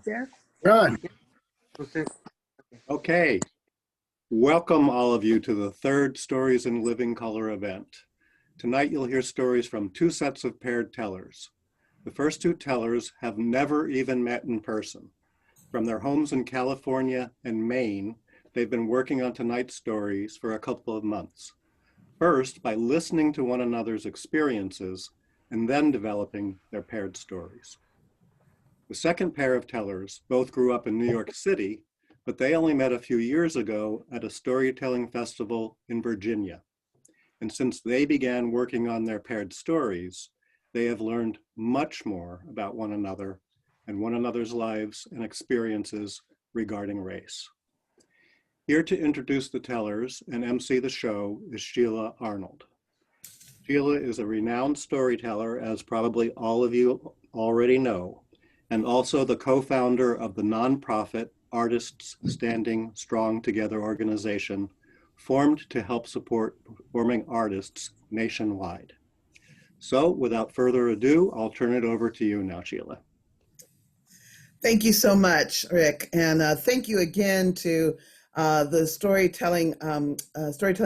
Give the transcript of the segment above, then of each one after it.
there? Ron. Okay. Okay. Welcome all of you to the third Stories in Living Color event. Tonight you'll hear stories from two sets of paired tellers. The first two tellers have never even met in person. From their homes in California and Maine, they've been working on tonight's stories for a couple of months. First, by listening to one another's experiences and then developing their paired stories. The second pair of tellers both grew up in New York City, but they only met a few years ago at a storytelling festival in Virginia. And since they began working on their paired stories, they have learned much more about one another and one another's lives and experiences regarding race. Here to introduce the tellers and MC the show is Sheila Arnold. Sheila is a renowned storyteller, as probably all of you already know, and also the co-founder of the nonprofit Artists Standing Strong Together organization, formed to help support performing artists nationwide. So without further ado, I'll turn it over to you now, Sheila. Thank you so much, Rick. And thank you again to the Storytelling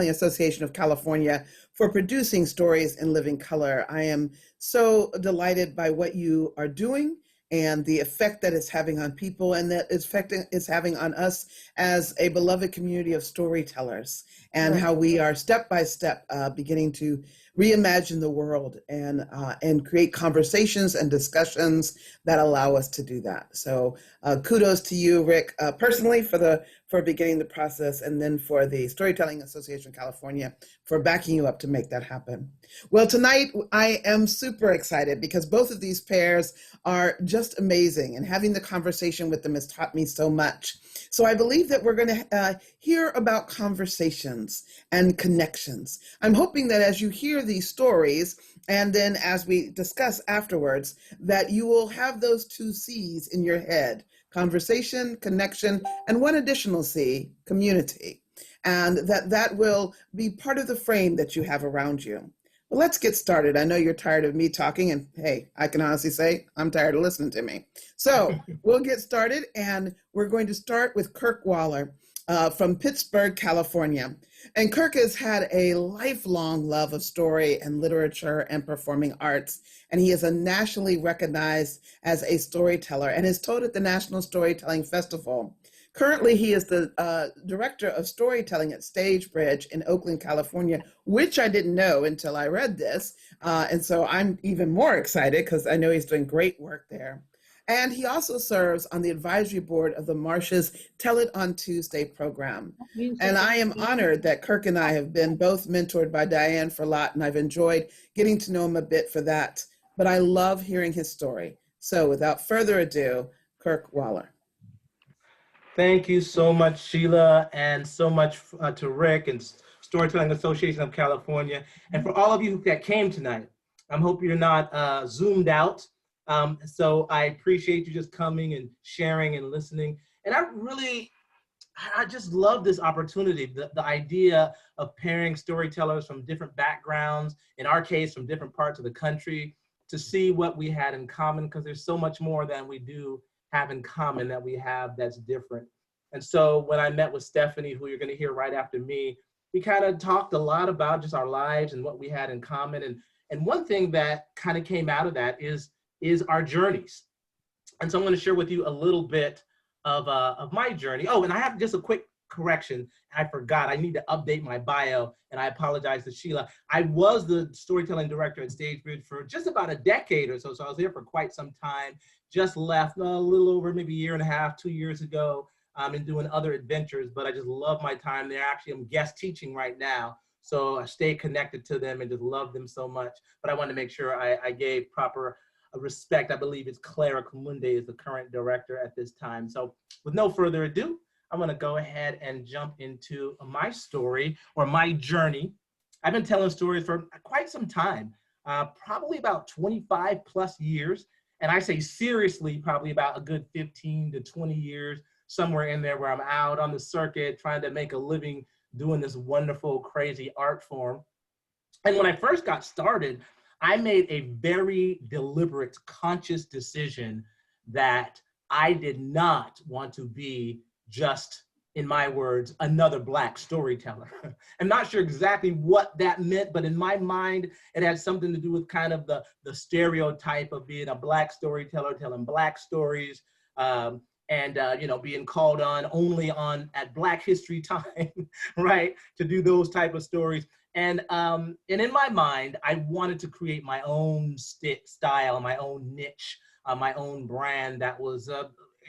Association of California for producing Stories in Living Color. I am so delighted by what you are doing and the effect that it's having on people and that it's having on us as a beloved community of storytellers, and how we are step by step beginning to reimagine the world and create conversations and discussions that allow us to do that. So kudos to you, Rick, personally for beginning the process, and then for the Storytelling Association of California for backing you up to make that happen. Well, tonight I am super excited because both of these pairs are just amazing, and having the conversation with them has taught me so much. So I believe that we're going to hear about conversations and connections. I'm hoping that as you hear these stories, and then as we discuss afterwards, that you will have those two C's in your head: conversation, connection, and one additional C, community. And that will be part of the frame that you have around you. Well, let's get started. I know you're tired of me talking, and hey, I can honestly say I'm tired of listening to me. So we'll get started, and we're going to start with Kirk Waller from Pittsburgh, California. And Kirk has had a lifelong love of story and literature and performing arts, and he is a nationally recognized as a storyteller and is taught at the National Storytelling Festival. Currently, he is the director of storytelling at Stagebridge in Oakland, California, which I didn't know until I read this. And so I'm even more excited because I know he's doing great work there. And he also serves on the advisory board of the Marsh's Tell It on Tuesday program. And I am honored that Kirk and I have been both mentored by Diane Ferlot, and I've enjoyed getting to know him a bit for that. But I love hearing his story. So without further ado, Kirk Waller. Thank you so much, Sheila, and so much to Rick and Storytelling Association of California. And for all of you that came tonight, I hope you're not zoomed out. So I appreciate you just coming and sharing and listening. And I just love this opportunity, the idea of pairing storytellers from different backgrounds, in our case, from different parts of the country, to see what we had in common, because there's so much more than we do have in common that we have that's different. And so when I met with Stephanie, who you're going to hear right after me, we kind of talked a lot about just our lives and what we had in common. And one thing that kind of came out of that is our journeys. And so I'm going to share with you a little bit of my journey. Oh, and I have just a quick correction. I forgot, I need to update my bio, and I apologize to Sheila. I was the storytelling director at Stagebridge for just about a decade or so, so I was there for quite some time. Just left a little over maybe a year and a half, 2 years ago, and doing other adventures, but I just love my time there. Actually, I'm guest teaching right now, so I stay connected to them and just love them so much. But I wanted to make sure I gave proper respect. I believe it's Clara Kumunde is the current director at this time. So with no further ado, I'm gonna go ahead and jump into my story or my journey. I've been telling stories for quite some time, probably about 25 plus years. And I say seriously, probably about a good 15 to 20 years, somewhere in there where I'm out on the circuit trying to make a living doing this wonderful, crazy art form. And when I first got started, I made a very deliberate, conscious decision that I did not want to be just, in my words, another Black storyteller. I'm not sure exactly what that meant, but in my mind, it had something to do with kind of the stereotype of being a Black storyteller, telling Black stories, you know, being called on only at Black History time, right, to do those type of stories. And in my mind, I wanted to create my own style, my own niche, my own brand that was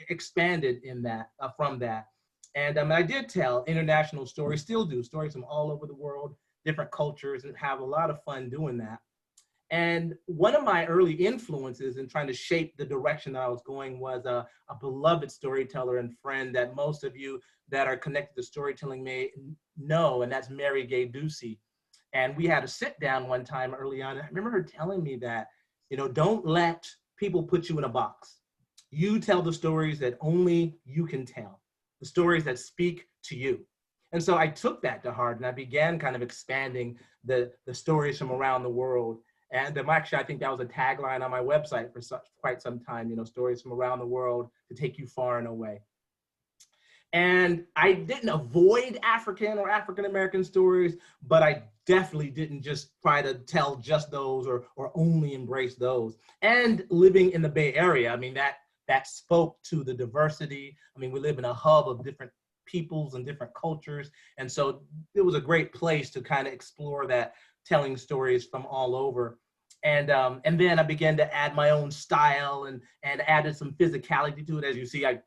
expanded in that from that. And I did tell international stories, still do stories from all over the world, different cultures, and have a lot of fun doing that. And one of my early influences in trying to shape the direction that I was going was a beloved storyteller and friend that most of you that are connected to storytelling may know, and that's Mary Gay Ducey. And we had a sit down one time early on. I remember her telling me that, you know, don't let people put you in a box. You tell the stories that only you can tell, the stories that speak to you. And so I took that to heart, and I began kind of expanding the stories from around the world. And actually, I think that was a tagline on my website for quite some time, you know, stories from around the world to take you far and away. And I didn't avoid African or African-American stories, but I definitely didn't just try to tell just those or only embrace those. And living in the Bay Area, I mean, that spoke to the diversity. I mean, we live in a hub of different peoples and different cultures. And so it was a great place to kind of explore that, telling stories from all over. And then I began to add my own style and added some physicality to it. As you see, I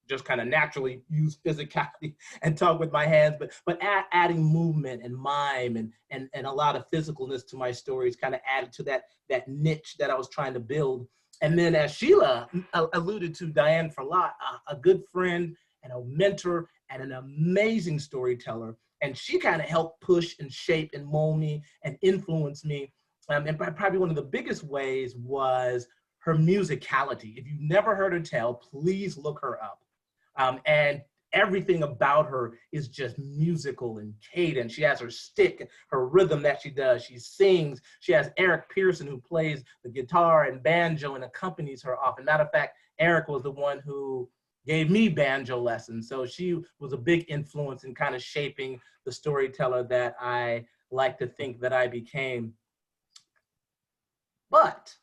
just kind of naturally use physicality and talk with my hands, but adding movement and mime and a lot of physicalness to my stories kind of added to that niche that I was trying to build. And then as Sheila alluded to, Diane Ferlat, a good friend and a mentor and an amazing storyteller. And she kind of helped push and shape and mold me and influence me. And probably one of the biggest ways was her musicality. If you've never heard her tell, please look her up. And everything about her is just musical and cadence. She has her stick, her rhythm that she does. She sings. She has Eric Pearson, who plays the guitar and banjo and accompanies her often. Matter of fact, Eric was the one who gave me banjo lessons. So she was a big influence in kind of shaping the storyteller that I like to think that I became. But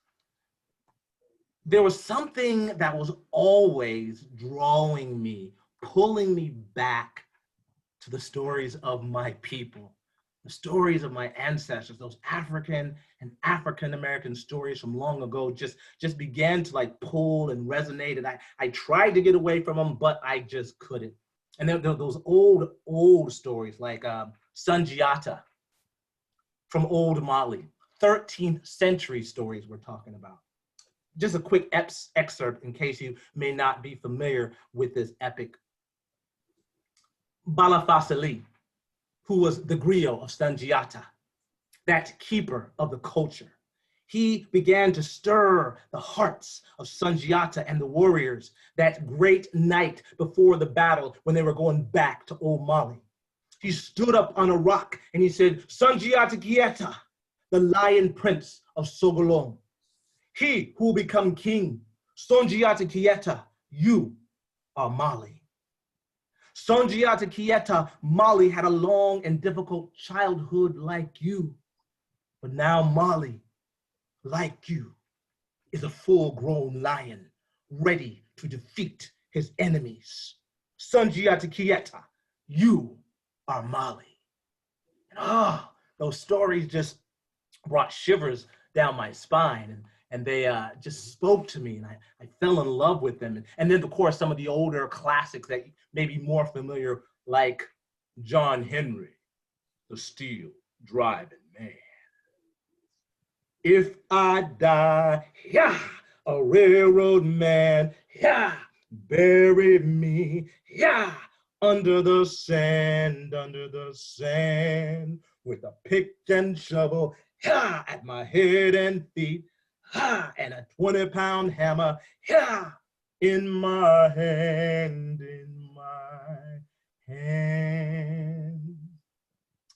there was something that was always drawing me, pulling me back to the stories of my people, the stories of my ancestors, those African and African-American stories from long ago just began to like pull and resonate. And I tried to get away from them, but I just couldn't. And there those old stories like Sundiata from old Mali, 13th century stories we're talking about. Just a quick excerpt in case you may not be familiar with this epic. Balafasili, who was the griot of Sundiata, that keeper of the culture. He began to stir the hearts of Sundiata and the warriors that great night before the battle when they were going back to old Mali. He stood up on a rock and he said, Sundiata Kieta, the lion prince of Sogolon. He who will become king, Sundiata Kieta, you are Mali. Sundiata Kieta, Mali had a long and difficult childhood like you. But now Mali, like you, is a full-grown lion, ready to defeat his enemies. Sundiata Kieta, you are Mali. And those stories just brought shivers down my spine. And they just spoke to me, and I fell in love with them. And then, of course, some of the older classics that may be more familiar, like John Henry, the steel driving man. If I die, yeah, a railroad man, yeah, bury me, yeah, under the sand, with a pick and shovel, yeah, at my head and feet. Ha, and a 20-pound hammer, yeah, in my hand,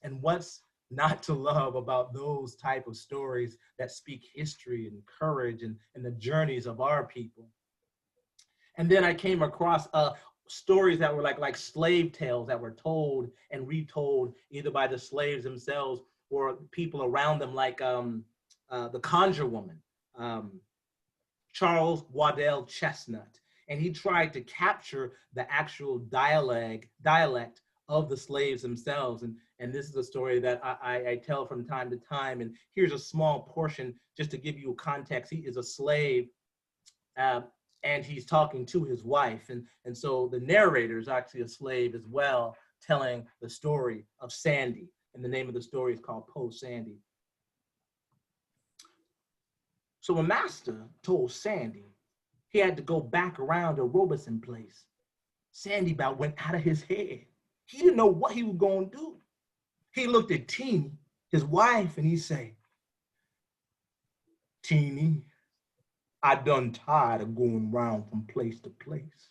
And what's not to love about those type of stories that speak history and courage and the journeys of our people? And then I came across stories that were like slave tales that were told and retold either by the slaves themselves or people around them, like the Conjure Woman, Charles Waddell Chestnut. And he tried to capture the actual dialect of the slaves themselves. And this is a story that I tell from time to time. And here's a small portion just to give you a context. He is a slave, and he's talking to his wife. And so the narrator is actually a slave as well, telling the story of Sandy. And the name of the story is called Poe Sandy. So a master told Sandy he had to go back around to Robeson Place. Sandy about went out of his head. He didn't know what he was going to do. He looked at Teeny, his wife, and he said, Teeny, I done tired of going around from place to place.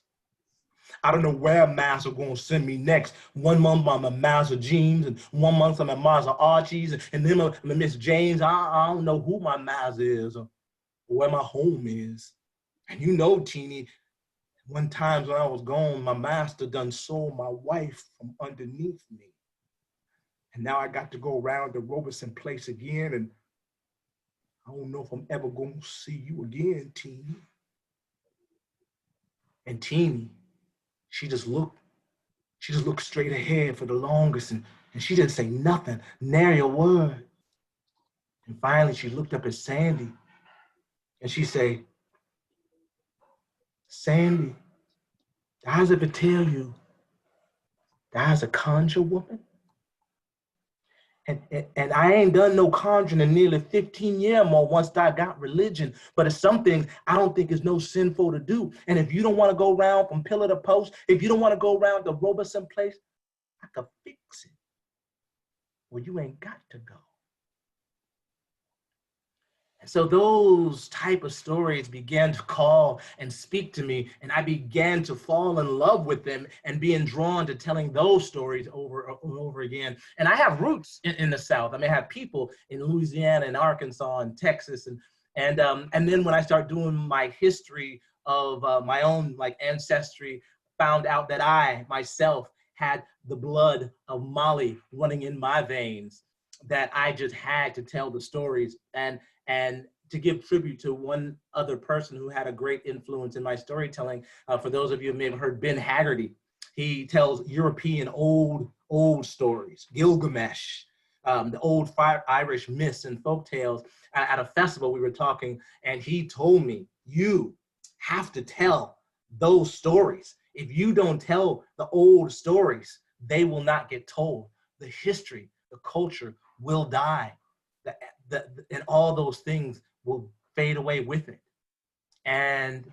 I don't know where master gonna send me next. 1 month I'm a Master James, and 1 month I'm a Master Archie's, and then I'm a Miss James. I don't know who my master is or where my home is. And you know, Teeny, one time when I was gone, my master done sold my wife from underneath me. And now I got to go around the Robeson Place again, and I don't know if I'm ever gonna see you again, Teeny. And Teeny, she just looked straight ahead for the longest, and she didn't say nothing, nary a word. And finally she looked up at Sandy and she said, Sandy, I's ever tell you, I's a conjure woman. And I ain't done no conjuring in nearly 15 years more once I got religion. But it's some things I don't think is no sinful to do. And if you don't want to go around from pillar to post, if you don't want to go around the Robeson Place, I could fix it. Well, you ain't got to go. And so those type of stories began to call and speak to me, and I began to fall in love with them and being drawn to telling those stories over and over again. And I have roots in the South. I mean, I have people in Louisiana and Arkansas and Texas, and then when I start doing my history of my own like ancestry, found out that I myself had the blood of Mali running in my veins, that I just had to tell the stories and to give tribute to one other person who had a great influence in my storytelling. For those of you who may have heard Ben Haggerty, he tells European old stories, Gilgamesh, the old Irish myths and folk tales. At a festival we were talking, and he told me, you have to tell those stories. If you don't tell the old stories, they will not get told. The history, the culture will die. And all those things will fade away with it. And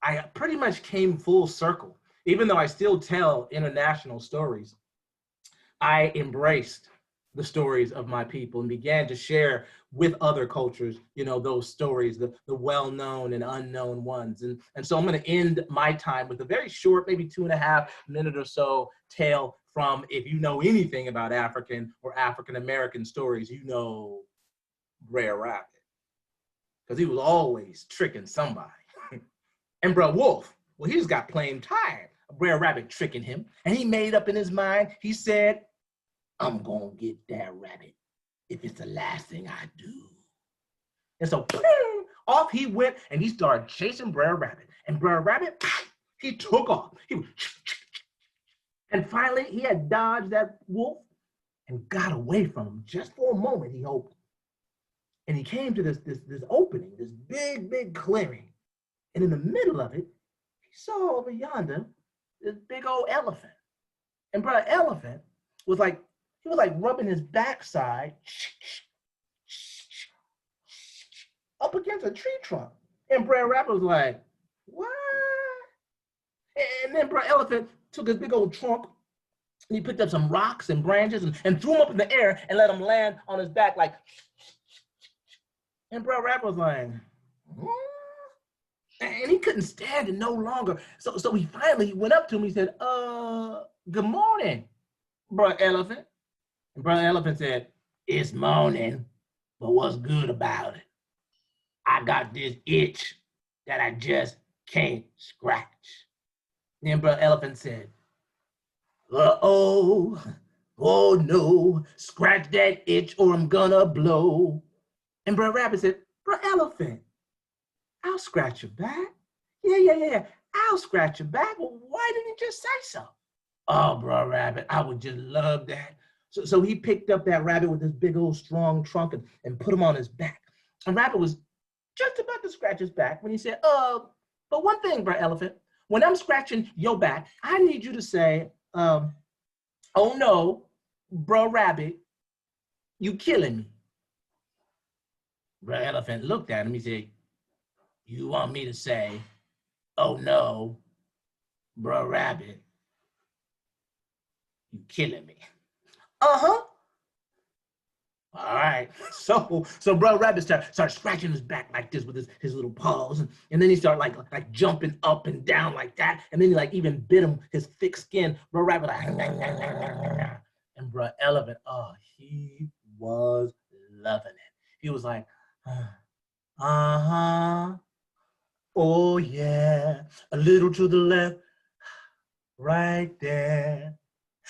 I pretty much came full circle. Even though I still tell international stories, I embraced the stories of my people and began to share with other cultures, you know, those stories, the well-known and unknown ones. And so I'm going to end my time with a very short, maybe 2.5 minute or so tale from, if you know anything about African or African-American stories, you know Brer Rabbit, because he was always tricking somebody. And Brer Wolf, well, he just got plain tired of Brer Rabbit tricking him, and he made up in his mind, he said, I'm gonna get that rabbit if it's the last thing I do. And so off he went, and he started chasing Brer Rabbit. And Brer Rabbit, he took off. And finally, he had dodged that wolf and got away from him just for a moment, he hoped. And he came to this opening, this big clearing. And in the middle of it, he saw over yonder this big old elephant. And Brother Elephant was like, he was like rubbing his backside up against a tree trunk. And Brer Rabbit was like, what? And then Brother Elephant took his big old trunk and he picked up some rocks and branches and threw them up in the air and let him land on his back like, and Brer Rabbit was like, and he couldn't stand it no longer. So he finally went up to him. He said, good morning, Brother Elephant. And Brother Elephant said, it's morning, but what's good about it? I got this itch that I just can't scratch. Then Brother Elephant said, uh-oh, oh no, scratch that itch or I'm gonna blow. And Brother Rabbit said, Brother Elephant, I'll scratch your back. Yeah. I'll scratch your back. Well, why didn't you just say so? Oh, Brother Rabbit, I would just love that. So he picked up that rabbit with his big old strong trunk and put him on his back. And Rabbit was just about to scratch his back when he said, but one thing, Brother Elephant, when I'm scratching your back, I need you to say, oh no, Brother Rabbit, you killing me. Brother Elephant looked at him, he said, you want me to say, oh no, Brother Rabbit, you killing me. Uh-huh. All right. So Brother Rabbit started scratching his back like this with his little paws. And then he started like jumping up and down like that. And then he like even bit him, his thick skin. Brother Rabbit like, and Brother Elephant, oh, he was loving it. He was like, uh-huh. Oh yeah. A little to the left, right there.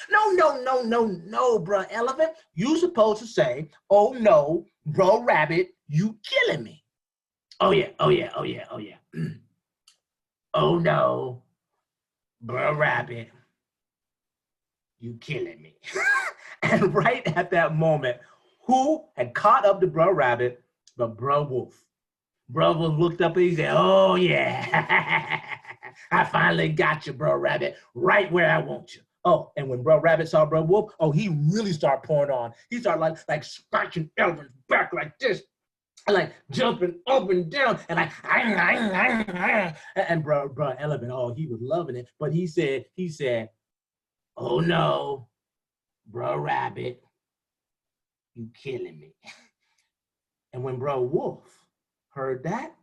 No, Brother Elephant. You supposed to say, oh no, Bro Rabbit, you killing me. Oh yeah. Oh no, Bro Rabbit, you killing me. And right at that moment, who had caught up to Bro Rabbit but Bro Wolf? Bro Wolf looked up and he said, oh yeah, I finally got you, Bro Rabbit, right where I want you. Oh, and when Bro Rabbit saw Bro Wolf, oh, he really started pouring on. He started like scratching Elephant's back like this, and like jumping up and down, and like, and Bro Elephant, oh, he was loving it. But he said, oh no, Bro Rabbit, you killing me. And when Bro Wolf heard that,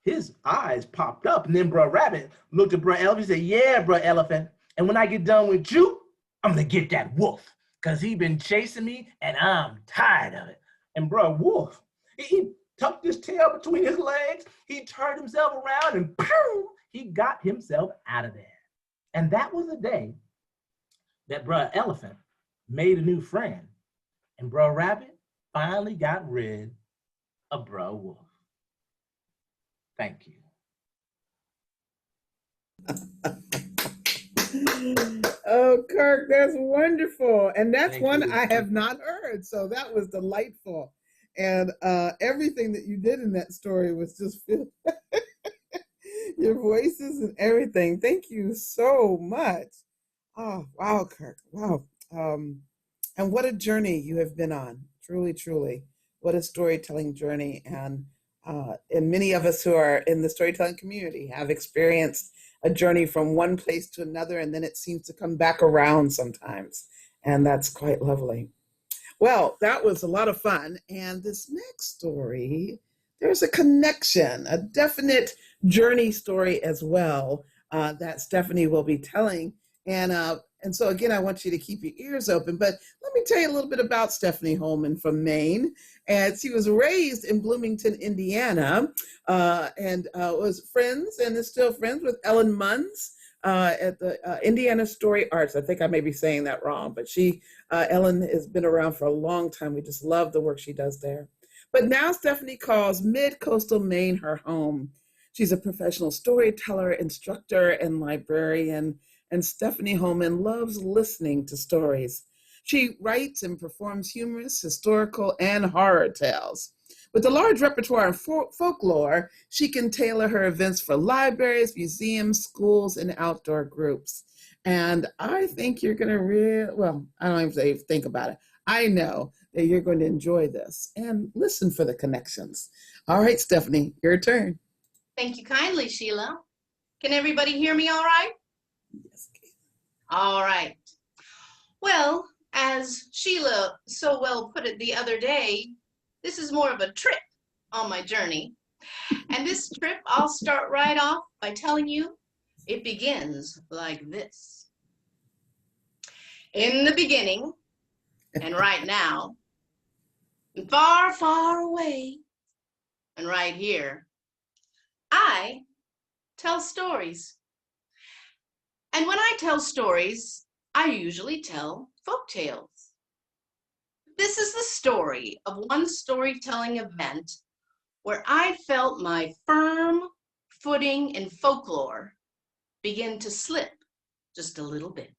his eyes popped up, and then Bro Rabbit looked at Bro Elephant and said, yeah, Bro Elephant, and when I get done with you, I'm gonna get that wolf, because he been chasing me and I'm tired of it. And Bro Wolf, he tucked his tail between his legs, he turned himself around and boom, he got himself out of there. And that was the day that Bro Elephant made a new friend, and Bro Rabbit finally got rid of Bro Wolf. Thank you. Oh, Kirk, that's wonderful. And that's Thank one you. I have not heard. So that was delightful. And everything that you did in that story was just your voices and everything. Thank you so much. Oh, wow, Kirk. Wow. And what a journey you have been on. Truly, truly. What a storytelling journey. And many of us who are in the storytelling community have experienced a journey from one place to another, and then it seems to come back around sometimes. And that's quite lovely. Well, that was a lot of fun. And this next story, there's a connection, a definite journey story as well that Stephanie will be telling. And so again, I want you to keep your ears open, but let me tell you a little bit about Stephanie Holman from Maine. And she was raised in Bloomington, Indiana, and was friends and is still friends with Ellen Munns at the Indiana Story Arts. I think I may be saying that wrong, but Ellen has been around for a long time. We just love the work she does there. But now Stephanie calls Mid-Coastal Maine her home. She's a professional storyteller, instructor, and librarian. And Stephanie Holman loves listening to stories. She writes and performs humorous, historical, and horror tales. With a large repertoire of folklore, she can tailor her events for libraries, museums, schools, and outdoor groups. And I think you're going to I don't even say think about it. I know that you're going to enjoy this and listen for the connections. All right, Stephanie, your turn. Thank you kindly, Sheila. Can everybody hear me all right? Yes. All right. Well, as Sheila so well put it the other day, this is more of a trip on my journey. And this trip, I'll start right off by telling you it begins like this. In the beginning, and right now, and far, far away, and right here, I tell stories. And when I tell stories, I usually tell folk tales. This is the story of one storytelling event where I felt my firm footing in folklore begin to slip just a little bit.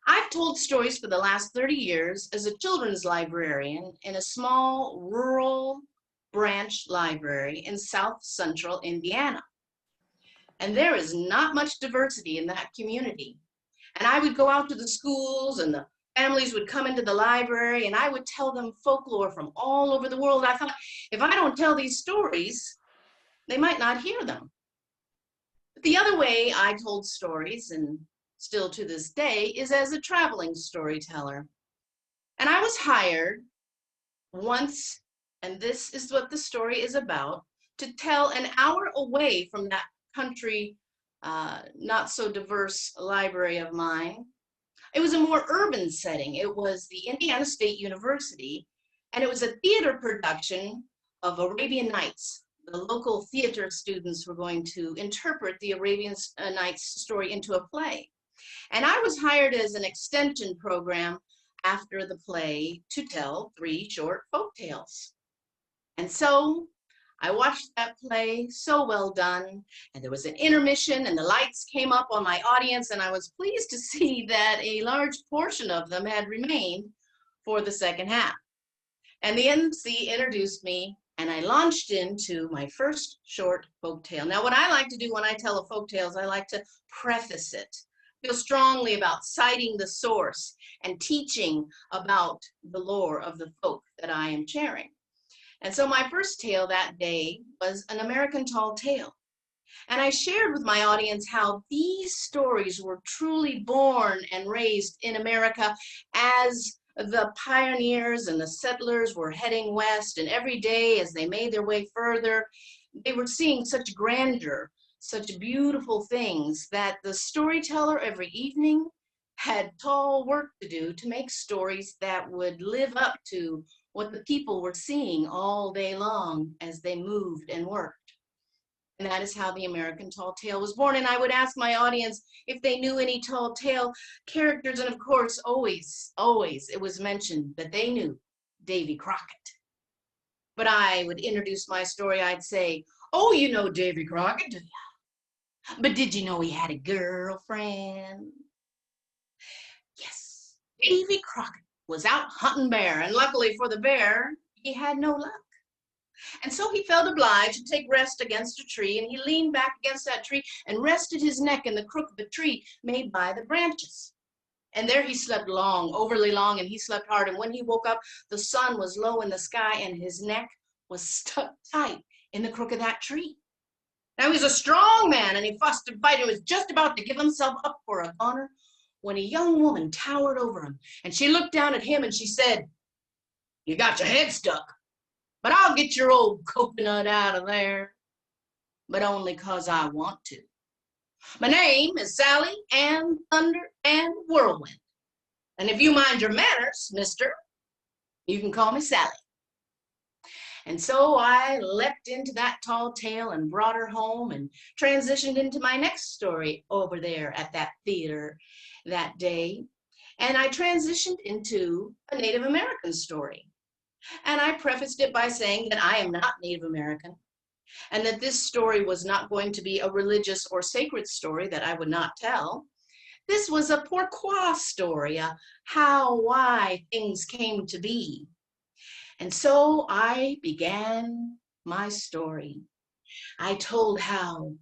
I've told stories for the last 30 years as a children's librarian in a small rural branch library in South Central Indiana. And there is not much diversity in that community. And I would go out to the schools and the families would come into the library and I would tell them folklore from all over the world. I thought, if I don't tell these stories, they might not hear them. But the other way I told stories, and still to this day, is as a traveling storyteller. And I was hired once, and this is what the story is about, to tell an hour away from that country, not so diverse library of mine. It was a more urban setting. It was the Indiana State University, and it was a theater production of Arabian Nights. The local theater students were going to interpret the Arabian Nights story into a play. And I was hired as an extension program after the play to tell 3 short folk tales. And so I watched that play, so well done, and there was an intermission and the lights came up on my audience, and I was pleased to see that a large portion of them had remained for the second half. And the MC introduced me and I launched into my first short folk tale. Now, what I like to do when I tell a folk tale is I like to preface it. I feel strongly about citing the source and teaching about the lore of the folk that I am sharing. And so my first tale that day was an American tall tale. And I shared with my audience how these stories were truly born and raised in America as the pioneers and the settlers were heading west, and every day as they made their way further, they were seeing such grandeur, such beautiful things, that the storyteller every evening had tall work to do to make stories that would live up to what the people were seeing all day long as they moved and worked. And that is how the American tall tale was born. And I would ask my audience if they knew any tall tale characters. And of course, always it was mentioned that they knew Davy Crockett. But I would introduce my story. I'd say, oh, you know Davy Crockett, do you? But did you know he had a girlfriend? Yes, Davy Crockett was out hunting bear. And luckily for the bear, he had no luck. And so he felt obliged to take rest against a tree, and he leaned back against that tree and rested his neck in the crook of a tree made by the branches. And there he slept long, overly long, and he slept hard. And when he woke up, the sun was low in the sky, and his neck was stuck tight in the crook of that tree. Now, he was a strong man, and he fussed and fight and was just about to give himself up for a goner when a young woman towered over him, and she looked down at him and she said, "You got your head stuck, but I'll get your old coconut out of there, but only 'cause I want to. My name is Sally Ann Thunder and Whirlwind, and if you mind your manners, mister, you can call me Sally." And so I leapt into that tall tale and brought her home and transitioned into my next story over there at that theater that day. And I transitioned into a Native American story. And I prefaced it by saying that I am not Native American, and that this story was not going to be a religious or sacred story that I would not tell. This was a pourquoi story, a how, why things came to be. And so I began my story. I told how,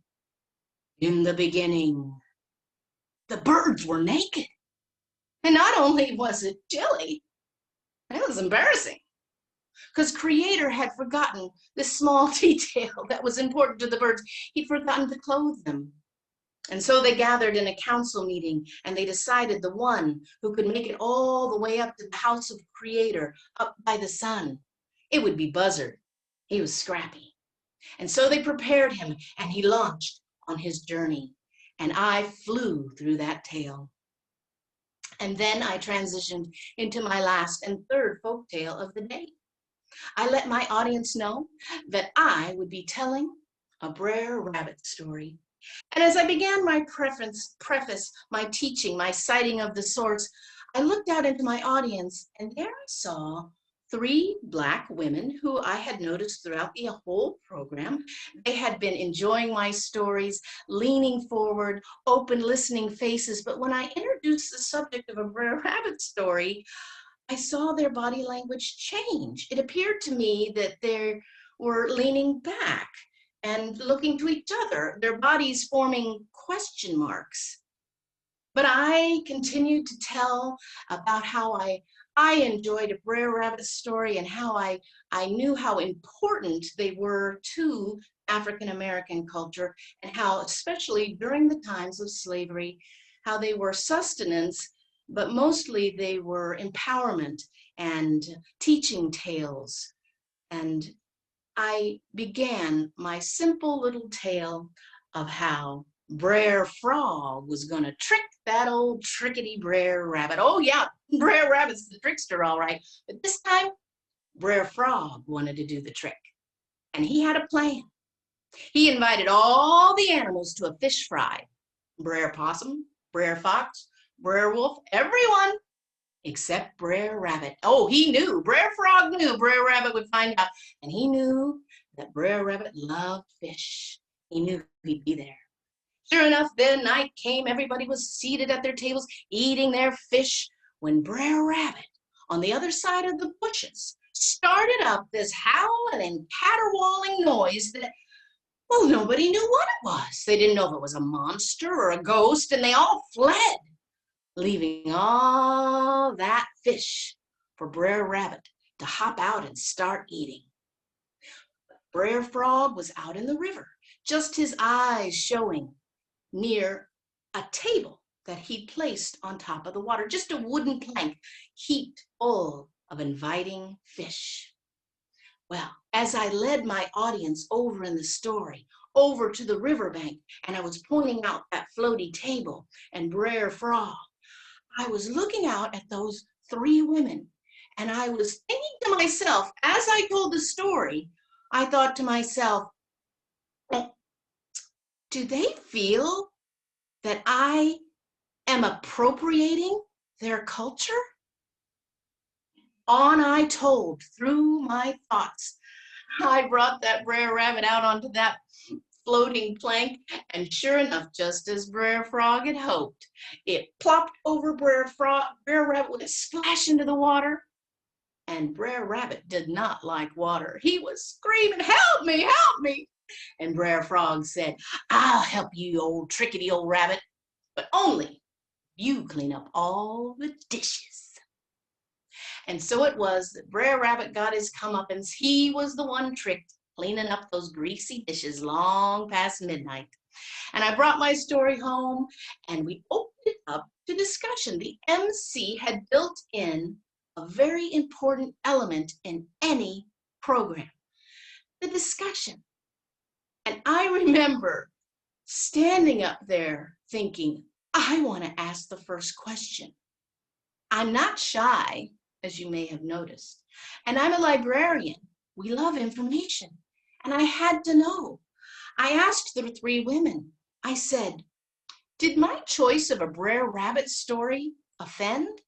in the beginning, the birds were naked. And not only was it chilly, it was embarrassing, because Creator had forgotten this small detail that was important to the birds. He'd forgotten to clothe them. And so they gathered in a council meeting, and they decided the one who could make it all the way up to the house of Creator, up by the sun, it would be Buzzard. He was scrappy. And so they prepared him, and he launched on his journey. And I flew through that tale. And then I transitioned into my last and third folk tale of the day. I let my audience know that I would be telling a Brer Rabbit story. And as I began my preface, my teaching, my citing of the source, I looked out into my audience, and there I saw 3 Black women who I had noticed throughout the whole program. They had been enjoying my stories, leaning forward, open listening faces. But when I introduced the subject of a Brer Rabbit story, I saw their body language change. It appeared to me that they were leaning back and looking to each other, their bodies forming question marks. But I continued to tell about how I enjoyed a Brer Rabbit story and how I knew how important they were to African American culture, and how, especially during the times of slavery, how they were sustenance, but mostly they were empowerment and teaching tales. And I began my simple little tale of how Brer Frog was going to trick that old trickety Brer Rabbit. Oh yeah, Brer Rabbit's the trickster, all right. But this time, Brer Frog wanted to do the trick. And he had a plan. He invited all the animals to a fish fry. Brer Possum, Brer Fox, Brer Wolf, everyone except Brer Rabbit. Oh, he knew. Brer Frog knew Brer Rabbit would find out. And he knew that Brer Rabbit loved fish. He knew he'd be there. Sure enough, then night came. Everybody was seated at their tables, eating their fish, when Brer Rabbit, on the other side of the bushes, started up this howling and caterwauling noise that, well, nobody knew what it was. They didn't know if it was a monster or a ghost, and they all fled, leaving all that fish for Brer Rabbit to hop out and start eating. Brer Frog was out in the river, just his eyes showing, near a table that he'd placed on top of the water, just a wooden plank heaped full of inviting fish. Well, as I led my audience over in the story, over to the riverbank, and I was pointing out that floaty table and Brer Frog, I was looking out at those 3 women, and I was thinking to myself, as I told the story, I thought to myself, do they feel that I am appropriating their culture? On I told through my thoughts. I brought that Brer Rabbit out onto that floating plank, and sure enough, just as Brer Frog had hoped, it plopped over Brer Rabbit went splash into the water, and Brer Rabbit did not like water. He was screaming, "Help me, help me!" And Brer Frog said, "I'll help you, old trickety old rabbit, but only you clean up all the dishes." And so it was that Brer Rabbit got his comeuppance. He was the one tricked, cleaning up those greasy dishes long past midnight. And I brought my story home, and we opened it up to discussion. The MC had built in a very important element in any program, the discussion. And I remember standing up there thinking, I want to ask the first question. I'm not shy, as you may have noticed, and I'm a librarian. We love information, and I had to know. I asked the 3 women, I said, did my choice of a Brer Rabbit story offend?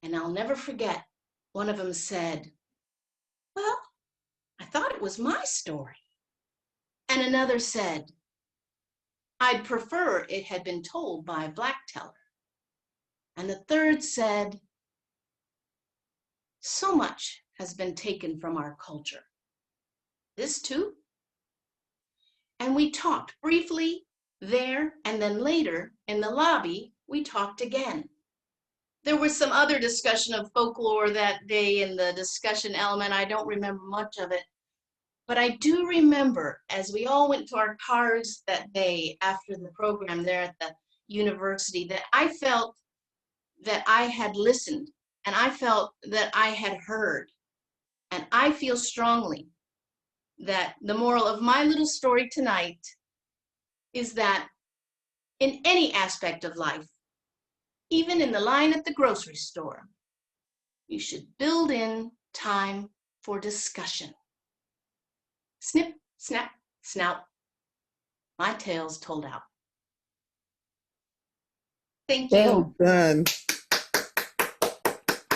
And I'll never forget, one of them said, well, I thought it was my story. And another said, I'd prefer it had been told by a black teller. And the third said, so much has been taken from our culture. This too? And we talked briefly there, and then later in the lobby, we talked again. There was some other discussion of folklore that day in the discussion element. I don't remember much of it, but I do remember as we all went to our cars that day after the program there at the university, that I felt that I had listened, and I felt that I had heard. And I feel strongly that the moral of my little story tonight is that in any aspect of life, even in the line at the grocery store, you should build in time for discussion. Snip, snap, snout, my tale's told out. Thank you. Well done.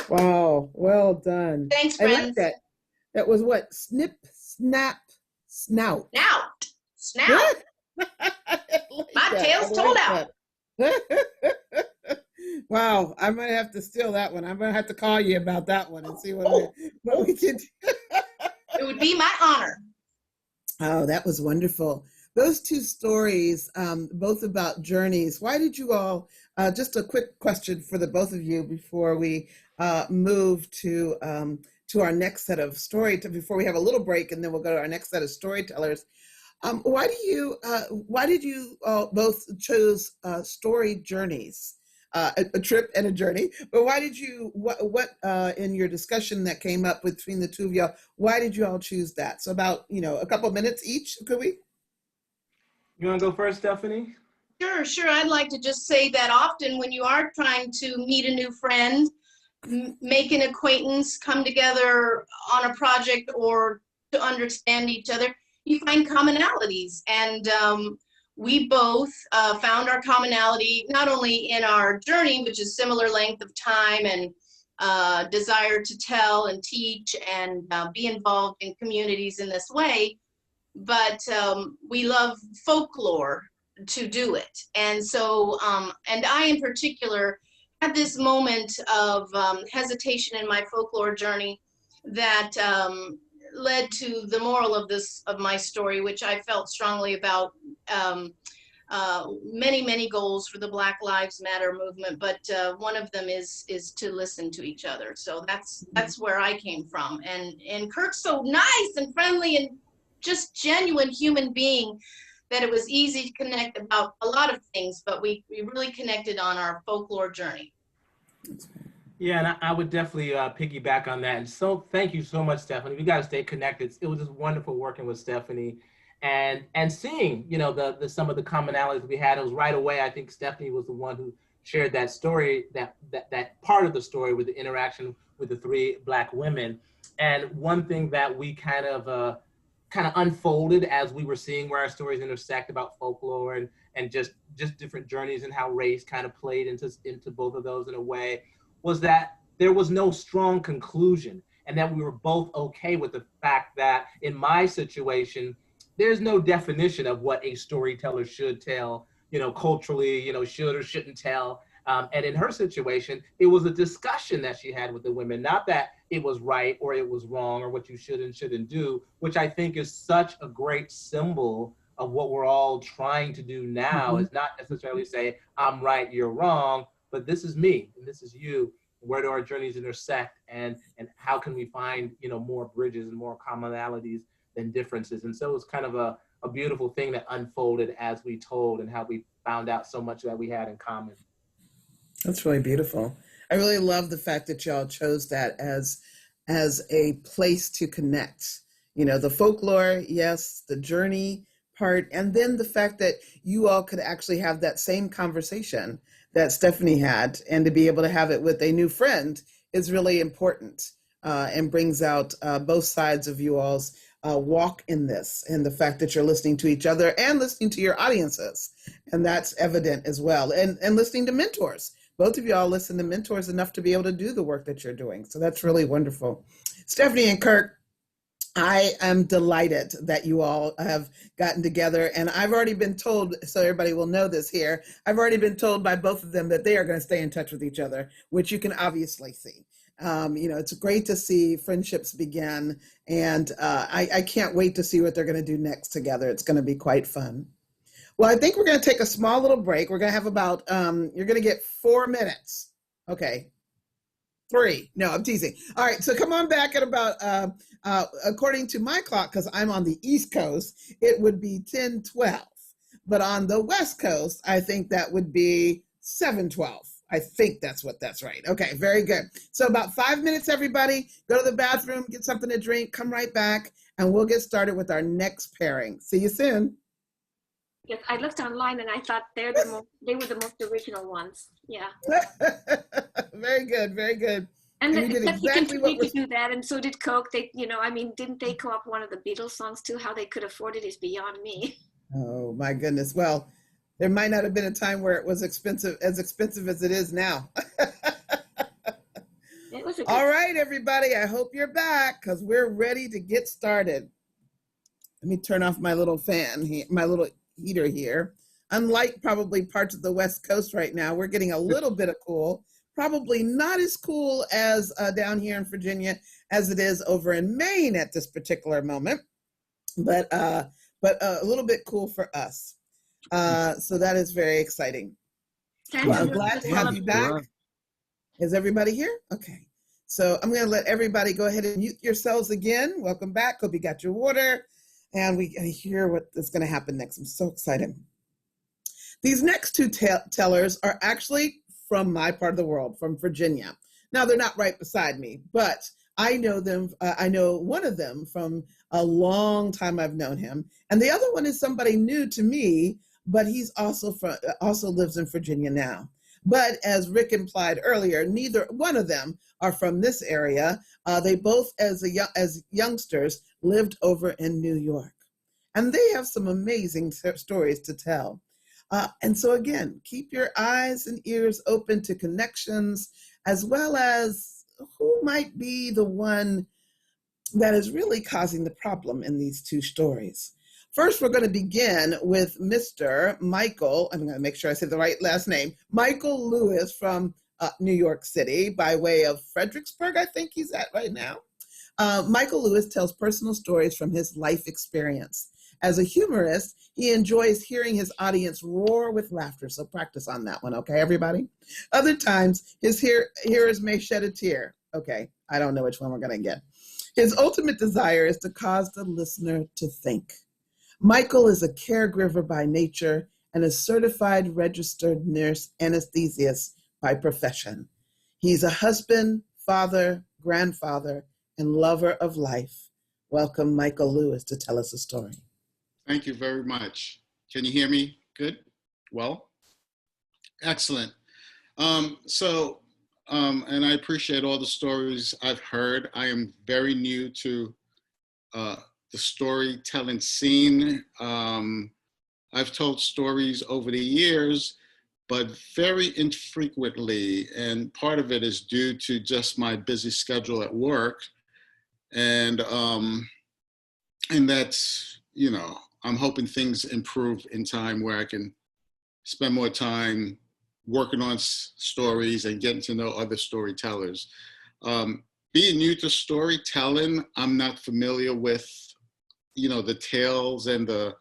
Wow, well done. Thanks, I like friends. that. That was what? Snip, snap, snout. Snout. I like My that. tale's I told like out. that. Wow, I'm gonna have to steal that one. I'm gonna have to call you about that one and see what we can do. It would be my honor. Oh, that was wonderful. Those two stories, both about journeys. Why did you all, just a quick question for the both of you before we move to our next set of before we have a little break and then we'll go to our next set of storytellers. Why did you both choose story journeys? A trip and a journey, but why did you, what in your discussion that came up between the two of y'all, why did you all choose that? So about, a couple of minutes each, could we? You want to go first, Stephanie? Sure. I'd like to just say that often when you are trying to meet a new friend, make an acquaintance, come together on a project or to understand each other, you find commonalities. And we both found our commonality not only in our journey, which is similar length of time and desire to tell and teach and be involved in communities in this way, but we love folklore to do it. And so, and I in particular had this moment of hesitation in my folklore journey that led to the moral of my story, which I felt strongly about. Many goals for the Black Lives Matter movement, but one of them is to listen to each other. So that's where I came from. And Kirk's so nice and friendly and just genuine human being that it was easy to connect about a lot of things, but we really connected on our folklore journey. Yeah, and I would definitely piggyback on that. And so thank you so much, Stephanie. We got to stay connected. It was just wonderful working with Stephanie and seeing, the some of the commonalities we had. It was right away. I think Stephanie was the one who shared that story, that part of the story with the interaction with the three Black women. And one thing that we kind of unfolded as we were seeing where our stories intersect about folklore and just different journeys and how race kind of played into both of those in a way, was that there was no strong conclusion, and that we were both okay with the fact that in my situation, there's no definition of what a storyteller should tell, culturally, should or shouldn't tell. And in her situation, it was a discussion that she had with the women, not that it was right or it was wrong or what you should and shouldn't do, which I think is such a great symbol of what we're all trying to do now. Is not necessarily say, I'm right, you're wrong, but this is me and this is you. Where do our journeys intersect, and how can we find more bridges and more commonalities than differences? And so it was kind of a beautiful thing that unfolded as we told, and how we found out so much that we had in common. That's really beautiful. I really love the fact that y'all chose that as a place to connect. The folklore, yes, the journey part, and then the fact that you all could actually have that same conversation that Stephanie had, and to be able to have it with a new friend is really important, and brings out both sides of you all's walk in this, and the fact that you're listening to each other and listening to your audiences. And that's evident as well. And listening to mentors. Both of y'all listen to mentors enough to be able to do the work that you're doing. So that's really wonderful. Stephanie and Kirk, I am delighted that you all have gotten together, and I've already been told, so everybody will know this here, I've already been told by both of them that they are going to stay in touch with each other, which you can obviously see. It's great to see friendships begin, and I can't wait to see what they're going to do next together. It's going to be quite fun. Well, I think we're going to take a small little break. We're going to have about, you're going to get 4 minutes. Okay. 3. No, I'm teasing. All right. So come on back at about, according to my clock, because I'm on the East Coast, it would be 10:12. But on the West Coast, I think that would be 7:12. I think that's right. Okay, very good. So about 5 minutes, everybody. Go to the bathroom, get something to drink, come right back, and we'll get started with our next pairing. See you soon. Yes, I looked online and I thought they were the most original ones. Yeah. Very good, very good. And And we did Pepsi exactly what continued we're to do that, and so did Coke. They, I mean, didn't they co-op one of the Beatles songs too? How they could afford it is beyond me. Oh my goodness. Well, there might not have been a time where it was expensive as it is now. It was a good. All right, everybody. I hope you're back because we're ready to get started. Let me turn off my little fan here, my little heater here. Unlike probably parts of the West Coast right now, we're getting a little bit of cool. Probably not as cool as down here in Virginia as it is over in Maine at this particular moment, but a little bit cool for us. So that is very exciting. Well, I'm glad to have you back. Is everybody here? Okay. So I'm going to let everybody go ahead and mute yourselves again. Welcome back. Hope you got your water. And we hear what is going to happen next. I'm so excited. These next two tellers are actually from my part of the world, from Virginia. Now, they're not right beside me, but I know them. I know one of them from a long time I've known him. And the other one is somebody new to me, but he's also lives in Virginia now. But as Rick implied earlier, neither one of them are from this area. They both, as youngsters, lived over in New York. And they have some amazing stories to tell. And so again, keep your eyes and ears open to connections, as well as who might be the one that is really causing the problem in these two stories. First, we're going to begin with Mr. Michael, I'm going to make sure I say the right last name, Michael Lewis from New York City by way of Fredericksburg, I think he's at right now. Michael Lewis tells personal stories from his life experience. As a humorist, he enjoys hearing his audience roar with laughter, so practice on that one, okay, everybody? Other times, his hearers may shed a tear. Okay, I don't know which one we're going to get. His ultimate desire is to cause the listener to think. Michael is a caregiver by nature and a certified registered nurse anesthesiast by profession. He's a husband, father, grandfather, and lover of life. Welcome, Michael Lewis, to tell us a story. Thank you very much. Can you hear me? Good? Well? Excellent. And I appreciate all the stories I've heard. I am very new to the storytelling scene. I've told stories over the years, but very infrequently. And part of it is due to just my busy schedule at work. And that's, I'm hoping things improve in time where I can spend more time working on stories and getting to know other storytellers. Being new to storytelling, I'm not familiar with, the tales and the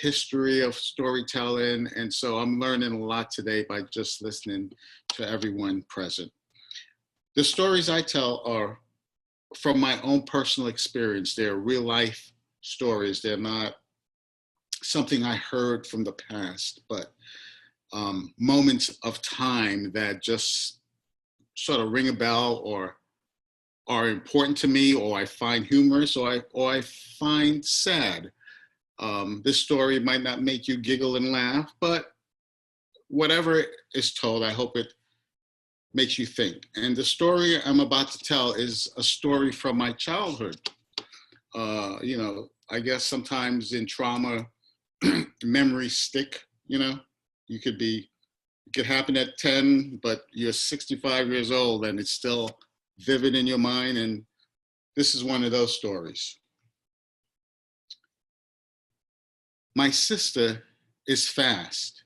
history of storytelling. And so I'm learning a lot today by just listening to everyone present. The stories I tell are from my own personal experience. They're real life stories. They're not something I heard from the past, but moments of time that just sort of ring a bell or are important to me, or I find humorous, or I find sad. This story might not make you giggle and laugh, but whatever is told, I hope it makes you think. And the story I'm about to tell is a story from my childhood. I guess sometimes in trauma, memories stick, it could happen at 10, but you're 65 years old and it's still vivid in your mind. And this is one of those stories. My sister is fast,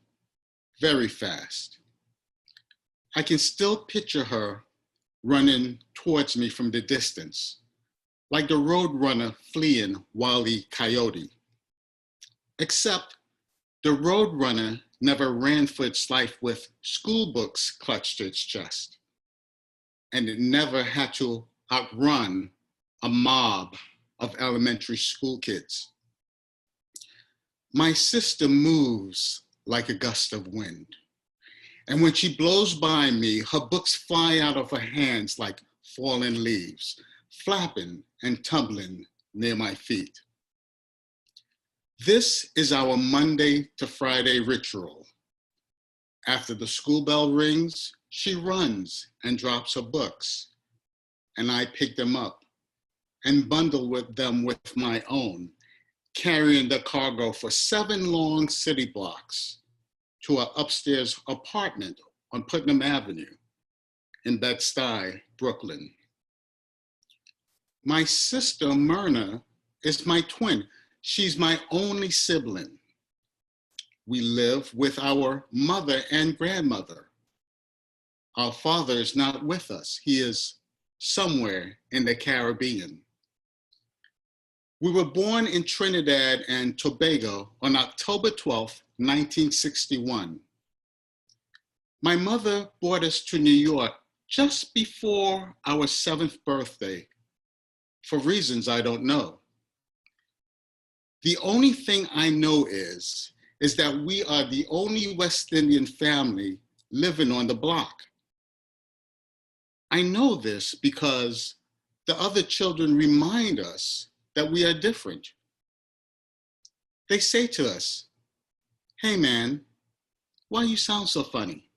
very fast. I can still picture her running towards me from the distance, like the roadrunner fleeing Wile E. Coyote. Except the roadrunner never ran for its life with school books clutched to its chest. And it never had to outrun a mob of elementary school kids. My sister moves like a gust of wind. And when she blows by me, her books fly out of her hands like fallen leaves, flapping and tumbling near my feet. This is our Monday to Friday ritual. After the school bell rings, she runs and drops her books, and I pick them up and bundle with them with my own, carrying the cargo for 7 long city blocks to an upstairs apartment on Putnam Avenue in Bed-Stuy, Brooklyn. My sister, Myrna, is my twin. She's my only sibling. We live with our mother and grandmother. Our father is not with us. He is somewhere in the Caribbean. We were born in Trinidad and Tobago on October 12th, 1961. My mother brought us to New York just before our 7th birthday, for reasons I don't know. The only thing I know is that we are the only West Indian family living on the block. I know this because the other children remind us that we are different. They say to us, "Hey man, why you sound so funny?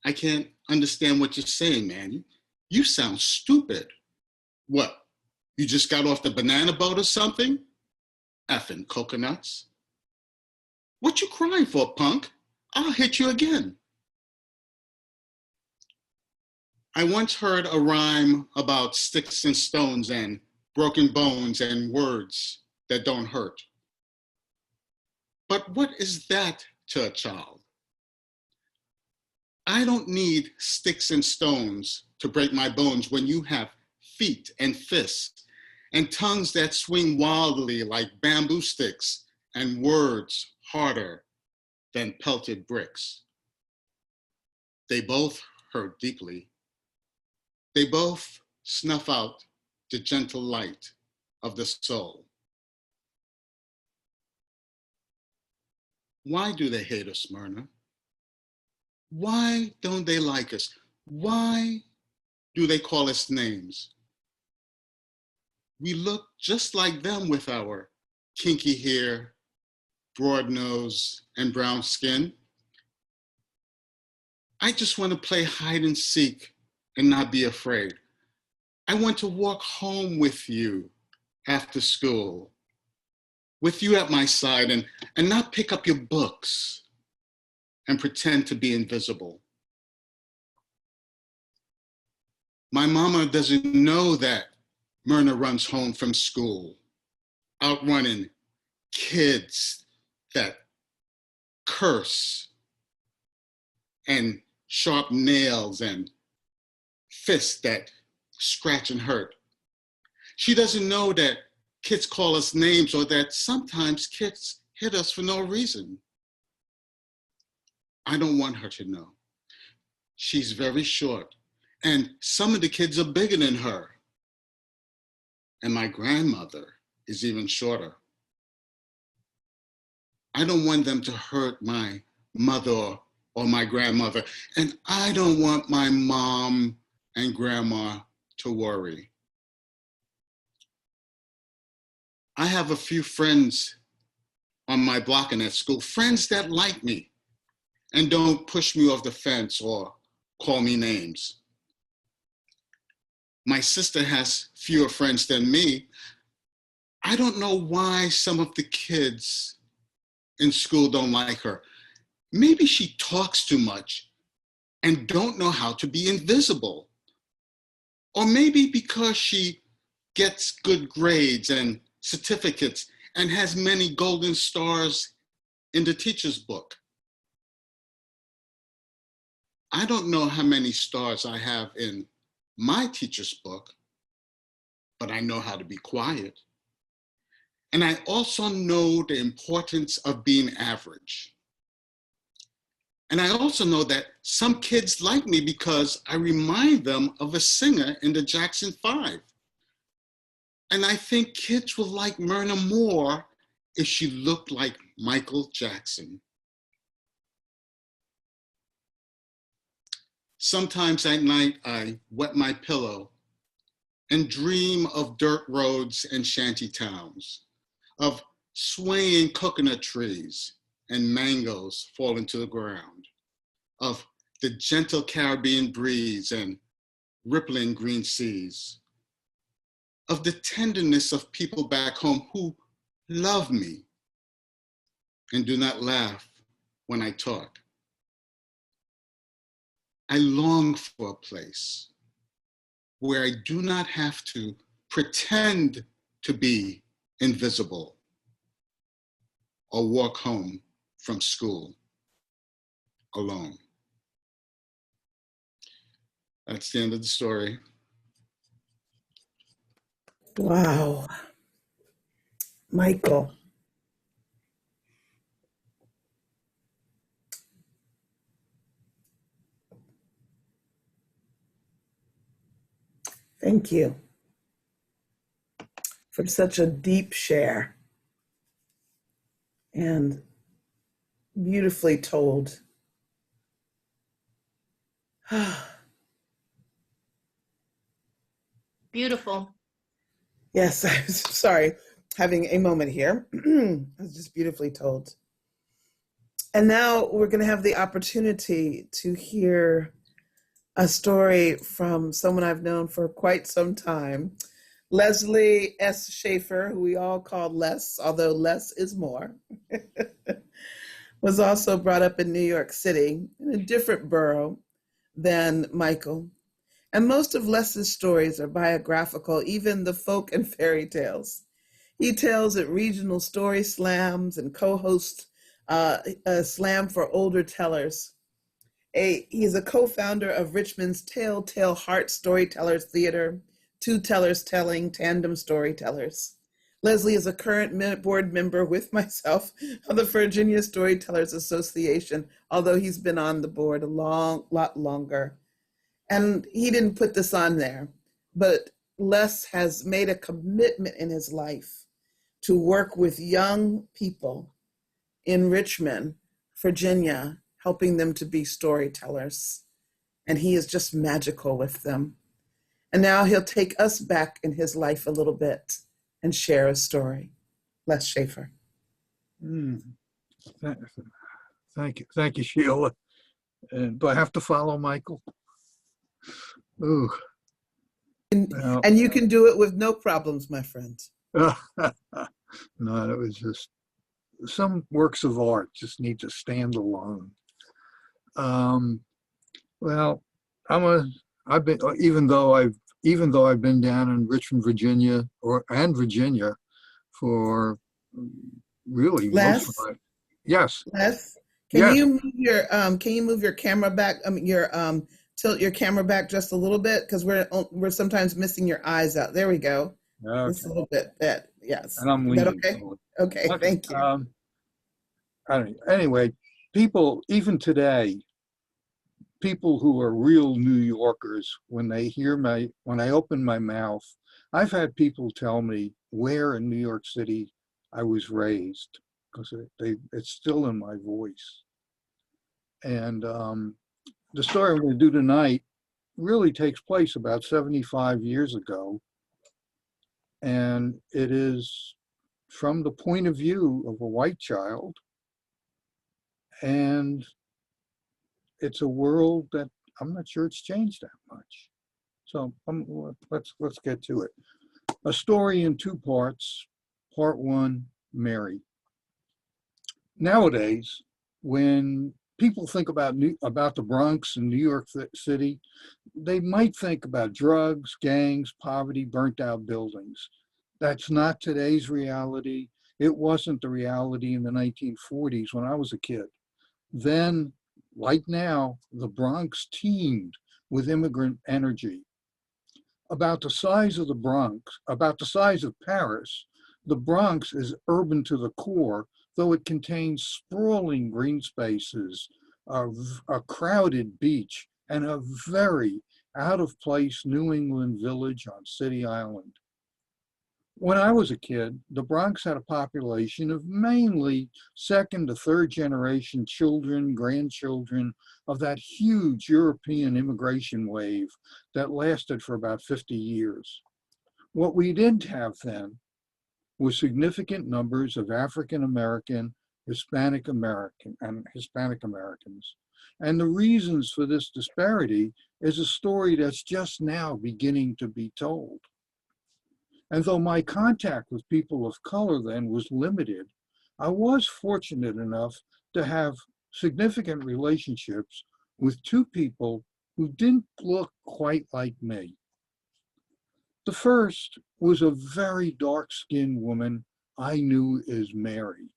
I can't understand what you're saying, man. You sound stupid. What, you just got off the banana boat or something? Effing coconuts. What you crying for, punk? I'll hit you again." I once heard a rhyme about sticks and stones and broken bones and words that don't hurt. But what is that to a child? I don't need sticks and stones to break my bones when you have feet and fists and tongues that swing wildly like bamboo sticks and words harder than pelted bricks. They both hurt deeply. They both snuff out the gentle light of the soul. Why do they hate us, Myrna? Why don't they like us? Why do they call us names? We look just like them with our kinky hair, broad nose, and brown skin. I just want to play hide and seek and not be afraid. I want to walk home with you after school, with you at my side, and not pick up your books and pretend to be invisible. My mama doesn't know that Myrna runs home from school, outrunning kids that curse and sharp nails and fists that scratch and hurt. She doesn't know that kids call us names or that sometimes kids hit us for no reason. I don't want her to know. She's very short, and some of the kids are bigger than her. And my grandmother is even shorter. I don't want them to hurt my mother or my grandmother, and I don't want my mom and grandma to worry. I have a few friends on my block and at school, friends that like me and don't push me off the fence or call me names. My sister has fewer friends than me. I don't know why some of the kids in school don't like her. Maybe she talks too much and don't know how to be invisible. Or maybe because she gets good grades and certificates and has many golden stars in the teacher's book. I don't know how many stars I have in my teacher's book, but I know how to be quiet. And I also know the importance of being average. And I also know that some kids like me because I remind them of a singer in the Jackson 5. And I think kids will like Myrna more if she looked like Michael Jackson. Sometimes at night, I wet my pillow and dream of dirt roads and shanty towns, of swaying coconut trees and mangoes falling to the ground, of the gentle Caribbean breeze and rippling green seas, of the tenderness of people back home who love me and do not laugh when I talk. I long for a place where I do not have to pretend to be invisible or walk home from school alone. That's the end of the story. Wow. Michael. Thank you for such a deep share and beautifully told. Beautiful. Yes, I'm sorry, having a moment here. It was just beautifully told. And now we're going to have the opportunity to hear a story from someone I've known for quite some time, Leslie S. Schaefer, who we all call Les, although less is more, was also brought up in New York City, in a different borough than Michael. And most of Les's stories are biographical, even the folk and fairy tales. He tells at regional story slams and co-hosts a slam for older tellers. He's a co-founder of Richmond's Telltale Heart Storytellers Theater, Two Tellers Telling, Tandem Storytellers. Leslie is a current board member with myself of the Virginia Storytellers Association, although he's been on the board a lot longer. And he didn't put this on there, but Les has made a commitment in his life to work with young people in Richmond, Virginia, helping them to be storytellers. And he is just magical with them. And now he'll take us back in his life a little bit and share a story. Les Schaefer. Thank you, Sheila. And do I have to follow Michael? Ooh. And you can do it with no problems, my friend. No, it was just some works of art just need to stand alone. Well, I've been even though I've been down in Richmond, Virginia, Virginia for really Les? most of my yes. Les, Yes. can you move your camera back? Tilt your camera back just a little bit because we're sometimes missing your eyes out. There we go. Okay. Just a little bit. That yes. And I'm Is that leaving. okay? Okay. Thank you. Anyway, people even today, people who are real New Yorkers, when I open my mouth, I've had people tell me where in New York City I was raised because it's still in my voice. And the story I'm going to do tonight really takes place about 75 years ago. And it is from the point of view of a white child. And it's a world that I'm not sure it's changed that much. So let's get to it. A story in two parts. Part one, Mary. Nowadays, when people think about the Bronx and New York City, they might think about drugs, gangs, poverty, burnt out buildings. That's not today's reality. It wasn't the reality in the 1940s when I was a kid. Then, like now, the Bronx teemed with immigrant energy. About the size of the Bronx, about the size of Paris, the Bronx is urban to the core, though it contains sprawling green spaces, a crowded beach, and a very out-of-place New England village on City Island. When I was a kid, the Bronx had a population of mainly second to third generation children, grandchildren of that huge European immigration wave that lasted for about 50 years. What we didn't have then was significant numbers of African American Hispanic Americans. And the reasons for this disparity is a story that's just now beginning to be told. And though my contact with people of color then was limited, I was fortunate enough to have significant relationships with two people who didn't look quite like me. The first was a very dark-skinned woman I knew as Mary.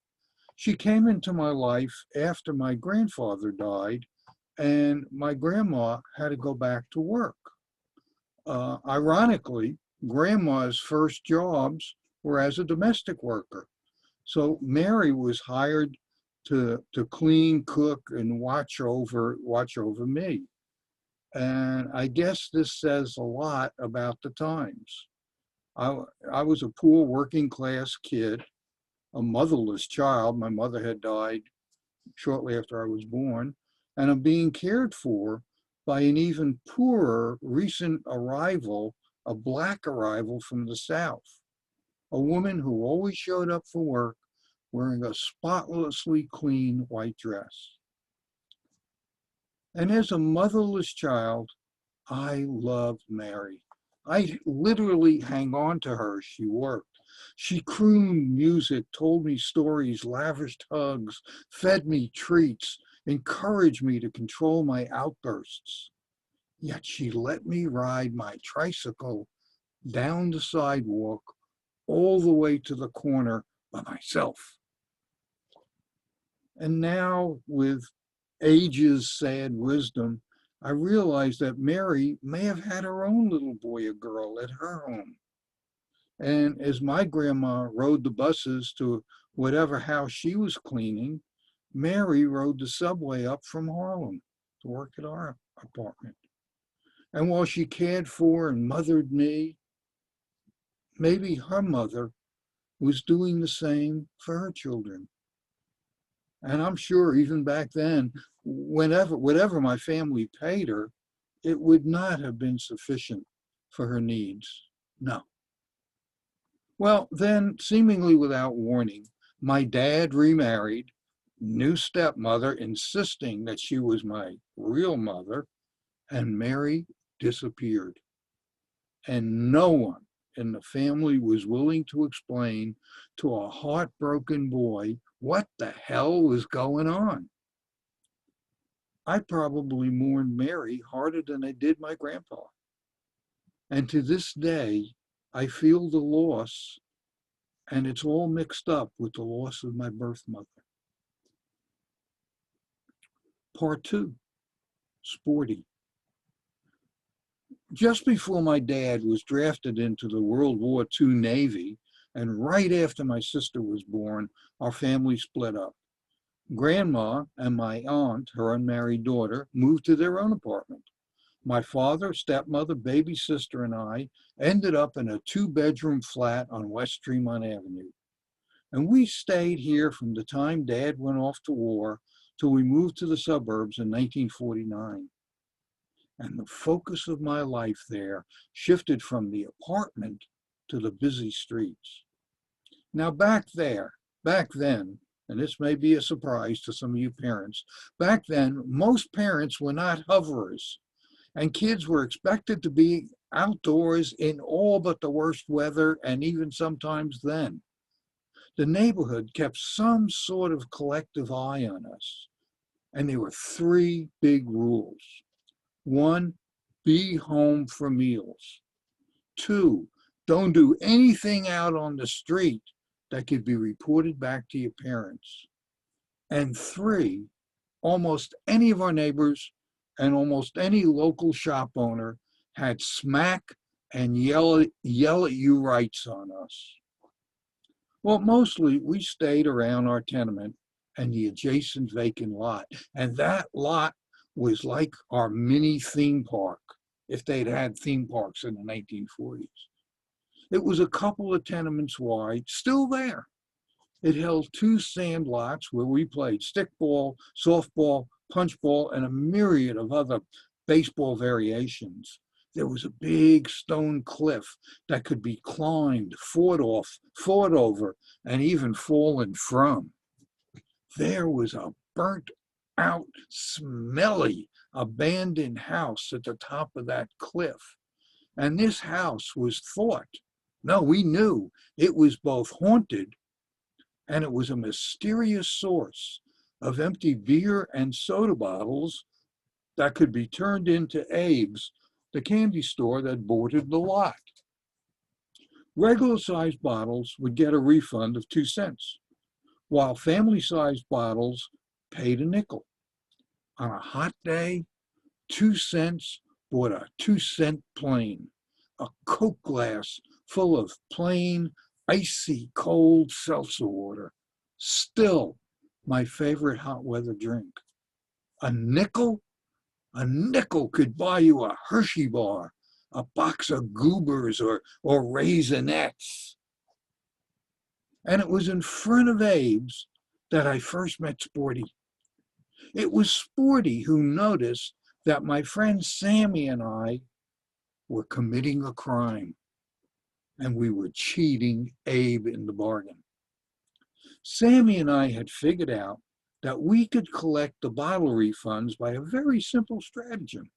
She came into my life after my grandfather died and my grandma had to go back to work. Ironically, grandma's first jobs were as a domestic worker. So Mary was hired to clean, cook, and watch over me. And I guess this says a lot about the times. I was a poor working class kid, a motherless child. My mother had died shortly after I was born, and I'm being cared for by an even poorer recent arrival, a Black arrival from the South, a woman who always showed up for work wearing a spotlessly clean white dress. And as a motherless child, I loved Mary. I literally hang on to her. She worked. She crooned music, told me stories, lavished hugs, fed me treats, encouraged me to control my outbursts. Yet she let me ride my tricycle down the sidewalk all the way to the corner by myself. And now, with age's sad wisdom, I realized that Mary may have had her own little boy or girl at her home. And as my grandma rode the buses to whatever house she was cleaning, Mary rode the subway up from Harlem to work at our apartment. And while she cared for and mothered me, maybe her mother was doing the same for her children. And I'm sure even back then, whatever my family paid her, it would not have been sufficient for her needs. No. Well, then, seemingly without warning, my dad remarried, new stepmother insisting that she was my real mother, and Mary disappeared. And no one in the family was willing to explain to a heartbroken boy what the hell was going on. I probably mourned Mary harder than I did my grandpa. And to this day, I feel the loss, and it's all mixed up with the loss of my birth mother. Part 2, Sporty. Just before my dad was drafted into the World War II Navy, and right after my sister was born, our family split up. Grandma and my aunt, her unmarried daughter, moved to their own apartment. My father, stepmother, baby sister, and I ended up in a 2-bedroom flat on West Tremont Avenue. And we stayed here from the time Dad went off to war till we moved to the suburbs in 1949. And the focus of my life there shifted from the apartment to the busy streets. Now back then, and this may be a surprise to some of you parents, back then, most parents were not hoverers, and kids were expected to be outdoors in all but the worst weather, and even sometimes then. The neighborhood kept some sort of collective eye on us, and there were 3 big rules. 1, be home for meals. 2, don't do anything out on the street that could be reported back to your parents. And 3, almost any of our neighbors and almost any local shop owner had smack and yell at you rights on us. Well, mostly we stayed around our tenement and the adjacent vacant lot. And that lot was like our mini theme park, if they'd had theme parks in the 1940s. It was a couple of tenements wide, still there. It held 2 sand lots where we played stickball, softball, punchball, and a myriad of other baseball variations. There was a big stone cliff that could be climbed, fought over, and even fallen from. there was a burnt out, smelly, abandoned house at the top of that cliff. And this house was thought, no, we knew it was both haunted and it was a mysterious source of empty beer and soda bottles that could be turned into Abe's, the candy store that bordered the lot. Regular sized bottles would get a refund of 2 cents, while family sized bottles paid a nickel. On a hot day, 2 cents bought a 2-cent plain, a Coke glass full of plain, icy cold seltzer water. Still my favorite hot weather drink. A nickel? A nickel could buy you a Hershey bar, a box of Goobers or Raisinets. And it was in front of Abe's that I first met Sporty. It was Sporty who noticed that my friend Sammy and I were committing a crime, and we were cheating Abe in the bargain. Sammy and I had figured out that we could collect the bottle refunds by a very simple stratagem.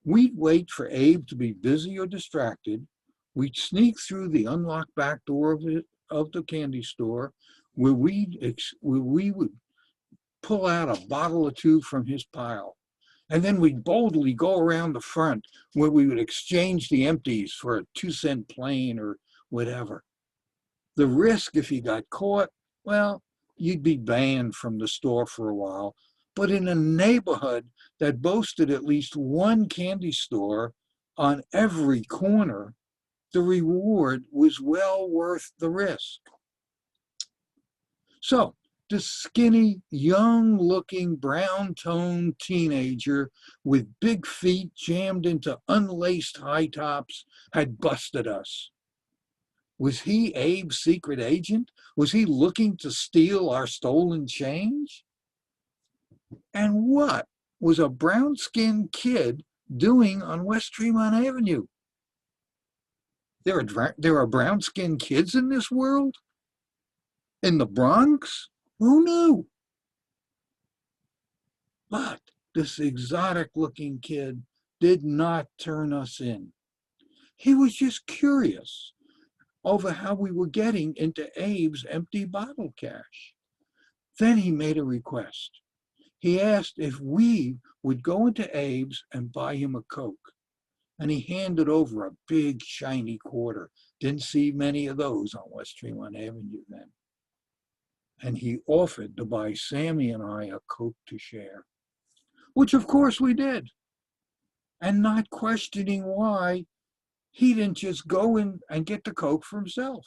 We'd wait for Abe to be busy or distracted. We'd sneak through the unlocked back door of the candy store where we would pull out a bottle or two from his pile. And then we'd boldly go around the front where we would exchange the empties for a 2-cent plain or whatever. The risk if you got caught, well, you'd be banned from the store for a while. But in a neighborhood that boasted at least one candy store on every corner, the reward was well worth the risk. So the skinny, young-looking, brown-toned teenager with big feet jammed into unlaced high tops had busted us. Was he Abe's secret agent? Was he looking to steal our stolen change? And what was a brown-skinned kid doing on West Tremont Avenue? There are brown-skinned kids in this world? In the Bronx? Who knew? But this exotic-looking kid did not turn us in. He was just curious over how we were getting into Abe's empty bottle cache. Then he made a request. He asked if we would go into Abe's and buy him a Coke. And he handed over a big, shiny quarter. Didn't see many of those on West Tremont Avenue then. And he offered to buy Sammy and I a Coke to share, which of course we did. And not questioning why, he didn't just go in and get the Coke for himself.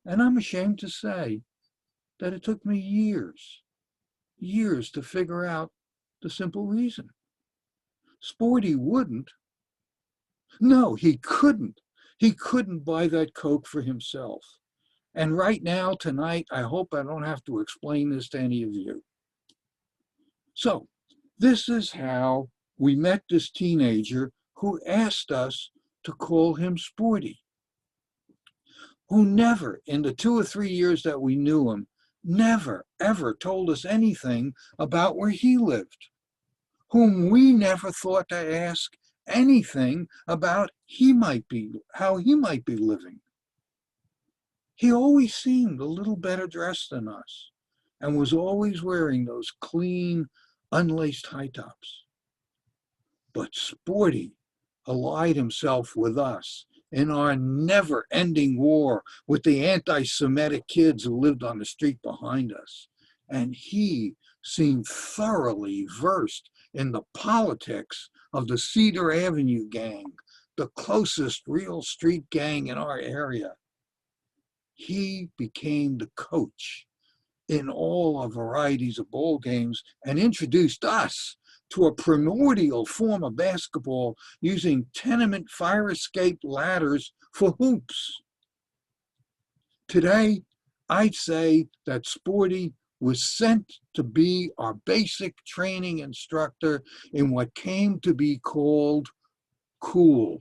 And I'm ashamed to say that it took me years to figure out the simple reason. Sporty wouldn't. No, he couldn't. He couldn't buy that Coke for himself. And right now, tonight, I hope I don't have to explain this to any of you. So, this is how we met this teenager who asked us to call him Sporty, who never, in the 2 or 3 years that we knew him, never, ever told us anything about where he lived, whom we never thought to ask anything about how he might be living. He always seemed a little better dressed than us and was always wearing those clean, unlaced high tops. But Sporty allied himself with us in our never-ending war with the anti-Semitic kids who lived on the street behind us. And he seemed thoroughly versed in the politics of the Cedar Avenue gang, the closest real street gang in our area. He became the coach in all our varieties of ball games and introduced us to a primordial form of basketball using tenement fire escape ladders for hoops. Today, I'd say that Sporty was sent to be our basic training instructor in what came to be called cool.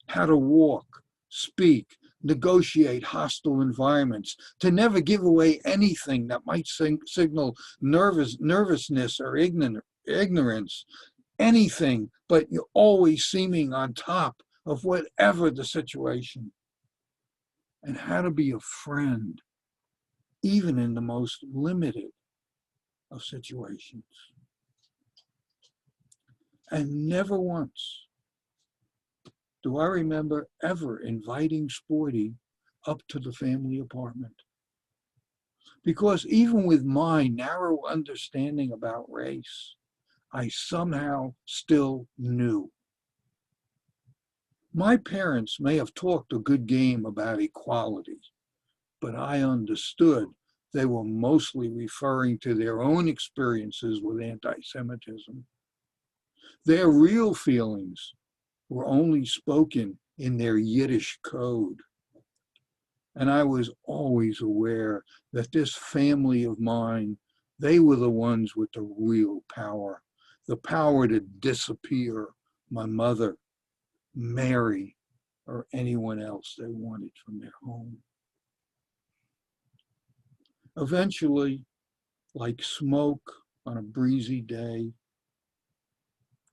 How to walk, speak, negotiate hostile environments, to never give away anything that might signal nervousness or ignorance, anything, but you're always seeming on top of whatever the situation, and how to be a friend, even in the most limited of situations. And never once do I remember ever inviting Sporty up to the family apartment. Because even with my narrow understanding about race, I somehow still knew. My parents may have talked a good game about equality, but I understood they were mostly referring to their own experiences with anti-Semitism. Their real feelings were only spoken in their Yiddish code. And I was always aware that this family of mine, they were the ones with the real power, the power to disappear my mother, Mary, or anyone else they wanted from their home. Eventually, like smoke on a breezy day,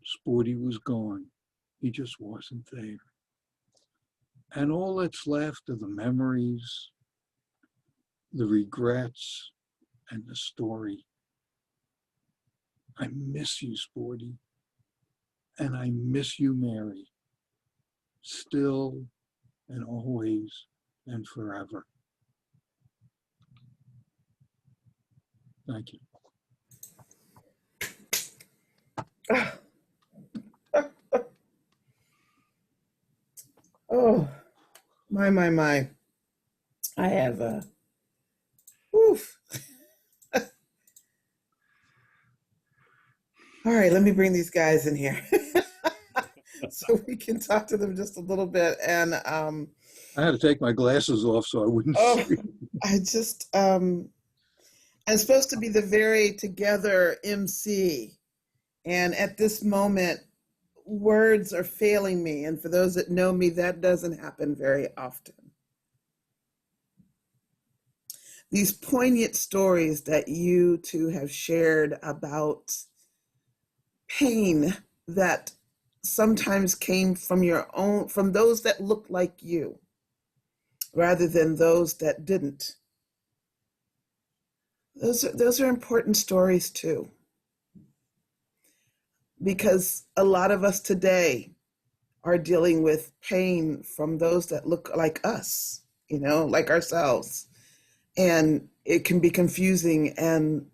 Sporty was gone. He just wasn't there. And all that's left are the memories, the regrets, and the story. I miss you, Sporty. And I miss you, Mary. Still and always and forever. Thank you. Oh, my. I have a, oof. All right, let me bring these guys in here so we can talk to them just a little bit. And I had to take my glasses off so I wouldn't see. I just, I'm supposed to be the very together MC. And at this moment, words are failing me. And for those that know me, that doesn't happen very often. These poignant stories that you two have shared about pain that sometimes came from your own, from those that looked like you, rather than those that didn't. Those are important stories too. Because a lot of us today are dealing with pain from those that look like us, like ourselves. And it can be confusing and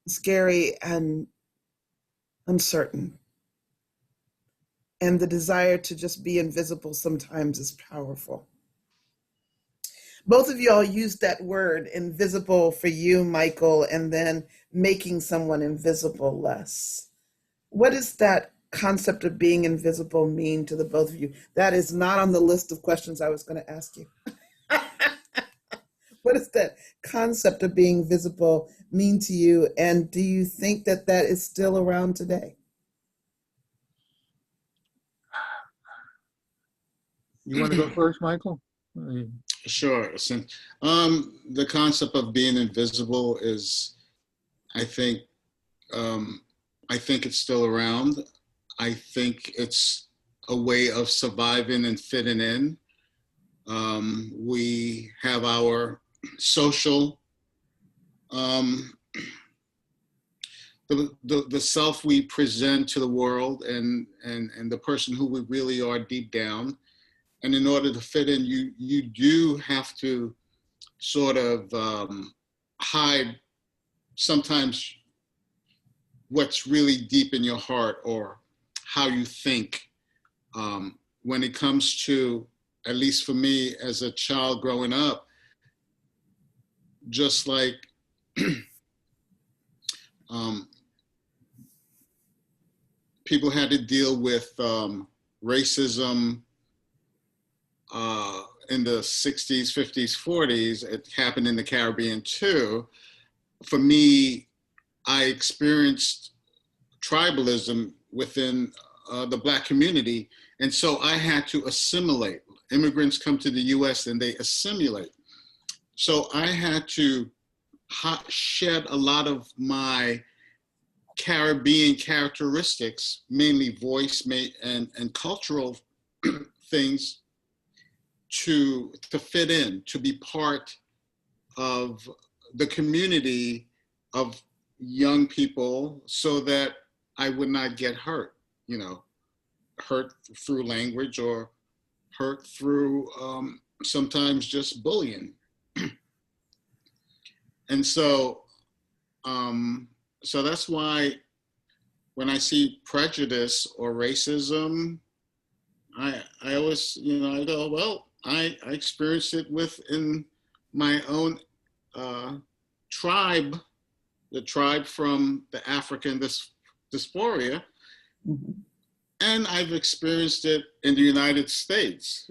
scary and uncertain. And the desire to just be invisible sometimes is powerful. Both of y'all used that word, invisible, for you, Michael, and then making someone invisible less. What does that concept of being invisible mean to the both of you? That is not on the list of questions I was going to ask you. What does that concept of being visible mean to you? And do you think that that is still around today? You want to go first, Michael? Sure. The concept of being invisible is, I think it's still around. I think it's a way of surviving and fitting in. We have our social, the self we present to the world, and the person who we really are deep down. And in order to fit in, you do have to sort of hide sometimes what's really deep in your heart or how you think. When it comes to, at least for me as a child growing up, just like people had to deal with racism in the 60s, 50s, 40s. It happened in the Caribbean too. For me, I experienced tribalism within the Black community. And so I had to assimilate. immigrants come to the US and they assimilate. So I had to shed a lot of my Caribbean characteristics, mainly voice and cultural things to fit in, to be part of the community of young people so that I would not get hurt, hurt through language or hurt through sometimes just bullying. And so, so that's why when I see prejudice or racism, I always, I go, well, I experienced it within my own tribe, the tribe from the African diaspora, Mm-hmm. and I've experienced it in the United States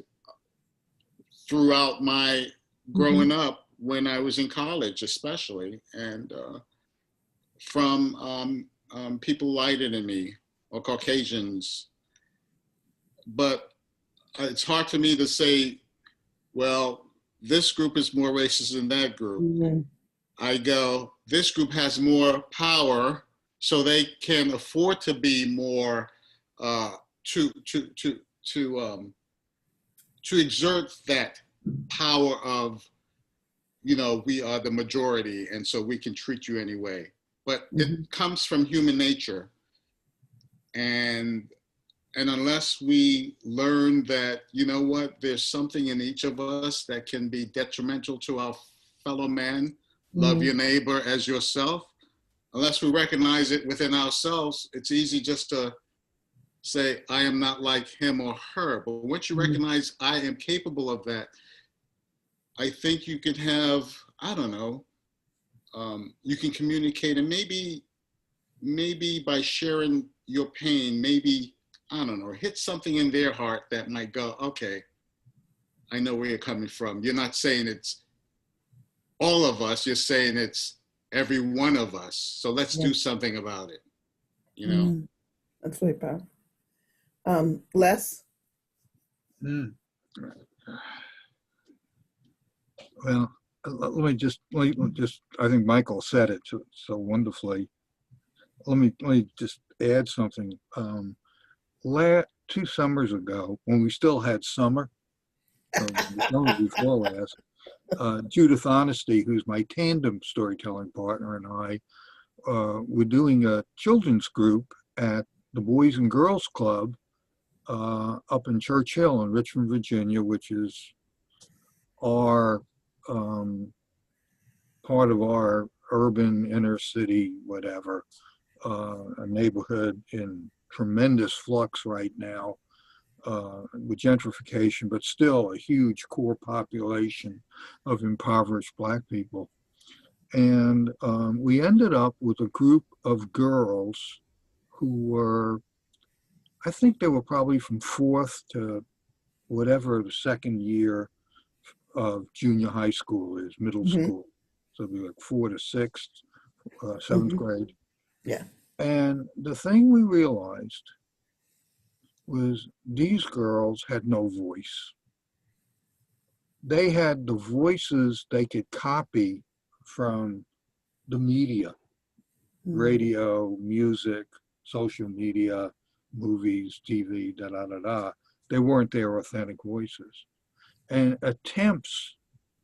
throughout my growing up when I was in college, especially, and from people lighter than me or Caucasians. But it's hard for me to say, well, this group is more racist than that group. Mm-hmm. I go, this group has more power, so they can afford to be more to exert that power of, we are the majority, and so we can treat you anyway. But it comes from human nature, and unless we learn that, there's something in each of us that can be detrimental to our fellow man, love your neighbor as yourself. Unless we recognize it within ourselves, it's easy just to say, I am not like him or her. But once you recognize I am capable of that, I think you can have, I don't know, you can communicate, and maybe by sharing your pain, maybe, I don't know, hit something in their heart that might go, okay, I know where you're coming from. You're not saying it's all of us, you're saying it's every one of us. So let's do something about it, That's really powerful. Les? Mm. Well, let me just, I think Michael said it so wonderfully. Let me just add something. 2 summers ago, when we still had summer, the summer before last, Judith Honesty, who's my tandem storytelling partner, and I were doing a children's group at the Boys and Girls Club up in Church Hill in Richmond, Virginia, which is our part of our urban inner city, whatever, a neighborhood in tremendous flux right now with gentrification, but still a huge core population of impoverished Black people. And we ended up with a group of girls who were, I think they were probably from 4th to whatever the second year of junior high school is, middle school. So it'd be like 4th to 6th, 7th grade. Yeah. And the thing we realized was these girls had no voice. They had the voices they could copy from the media, radio, music, social media, movies, TV, da-da-da-da. They weren't their authentic voices. And attempts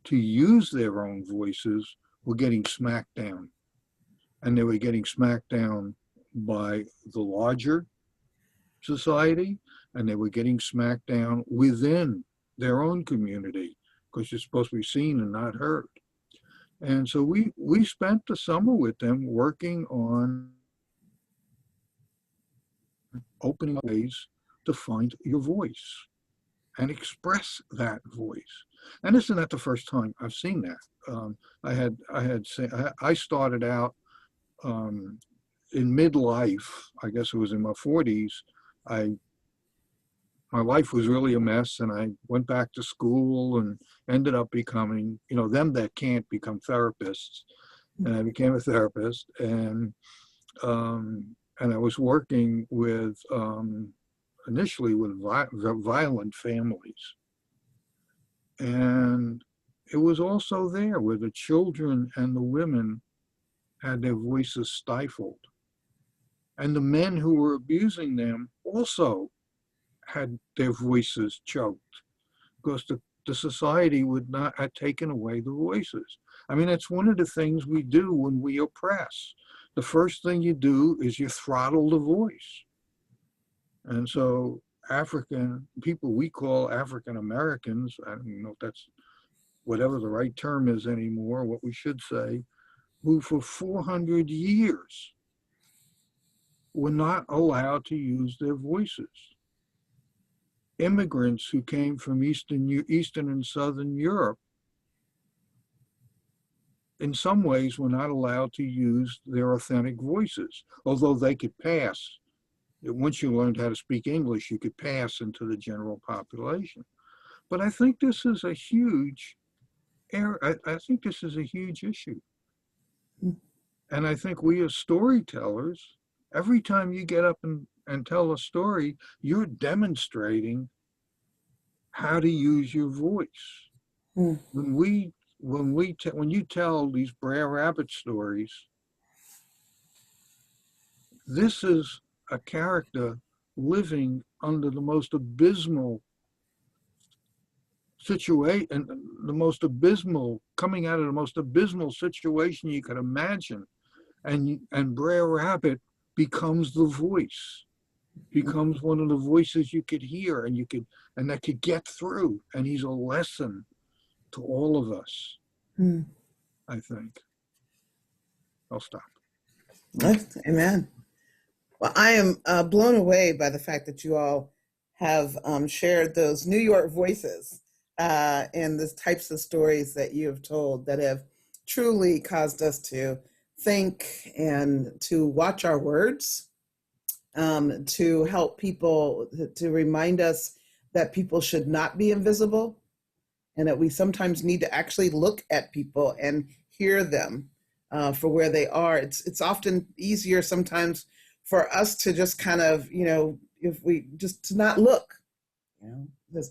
to use their own voices were getting smacked down. And they were getting smacked down by the larger society, and they were getting smacked down within their own community, because you're supposed to be seen and not heard. And so we spent the summer with them working on opening ways to find your voice and express that voice. And isn't that the first time I've seen that? I started out in midlife. I guess it was in my 40s. My life was really a mess, and I went back to school and ended up becoming, them that can't become therapists. And I became a therapist, and I was working with initially with violent families, And it was also there where the children and the women had their voices stifled. And the men who were abusing them also had their voices choked because the society would not have taken away the voices. I mean, that's one of the things we do when we oppress. The first thing you do is you throttle the voice. And so African people, we call African Americans, I don't know if that's whatever the right term is anymore, what we should say, who for 400 years were not allowed to use their voices. Immigrants who came from Eastern and Southern Europe, in some ways, were not allowed to use their authentic voices, although they could pass. Once you learned how to speak English, you could pass into the general population. But I think this is a huge error. I think this is a huge issue. And I think we as storytellers, every time you get up and tell a story, you're demonstrating how to use your voice. Mm. When you tell these Brer Rabbit stories, this is a character living under the most abysmal situation, and coming out of the most abysmal situation you could imagine. And Brer Rabbit becomes the voice, becomes one of the voices you could hear and that could get through. And he's a lesson to all of us, I think. I'll stop. Amen. Well, I am blown away by the fact that you all have shared those New York voices and the types of stories that you have told that have truly caused us to think and to watch our words, to help people, to remind us that people should not be invisible and that we sometimes need to actually look at people and hear them for where they are. It's often easier sometimes for us to just kind of, if we just to not look,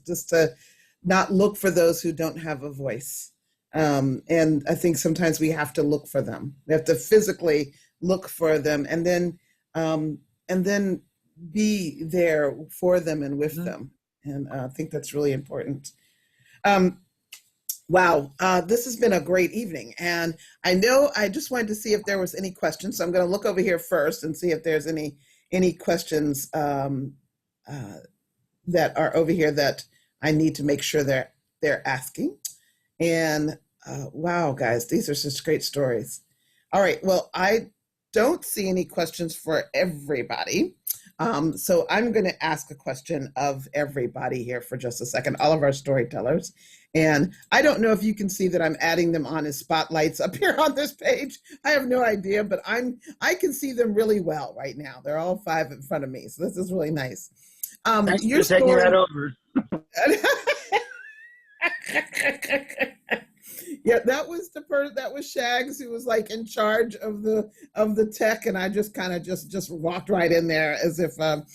just to not look for those who don't have a voice. And I think sometimes we have to look for them. We have to physically look for them and then be there for them and with them. And I think that's really important. Wow, this has been a great evening. And I just wanted to see if there was any questions. So I'm going to look over here first and see if there's any questions that are over here that I need to make sure they're asking. And wow, guys, these are such great stories. All right, well, I don't see any questions for everybody. So I'm going to ask a question of everybody here for just a second, all of our storytellers. And I don't know if you can see that I'm adding them on as spotlights up here on this page. I have no idea, but I can see them really well right now. They're all 5 in front of me. So this is really nice. Thanks for taking that over. Yeah, that was Shags, who was like in charge of the tech, and I just kind of just walked right in there as if I'm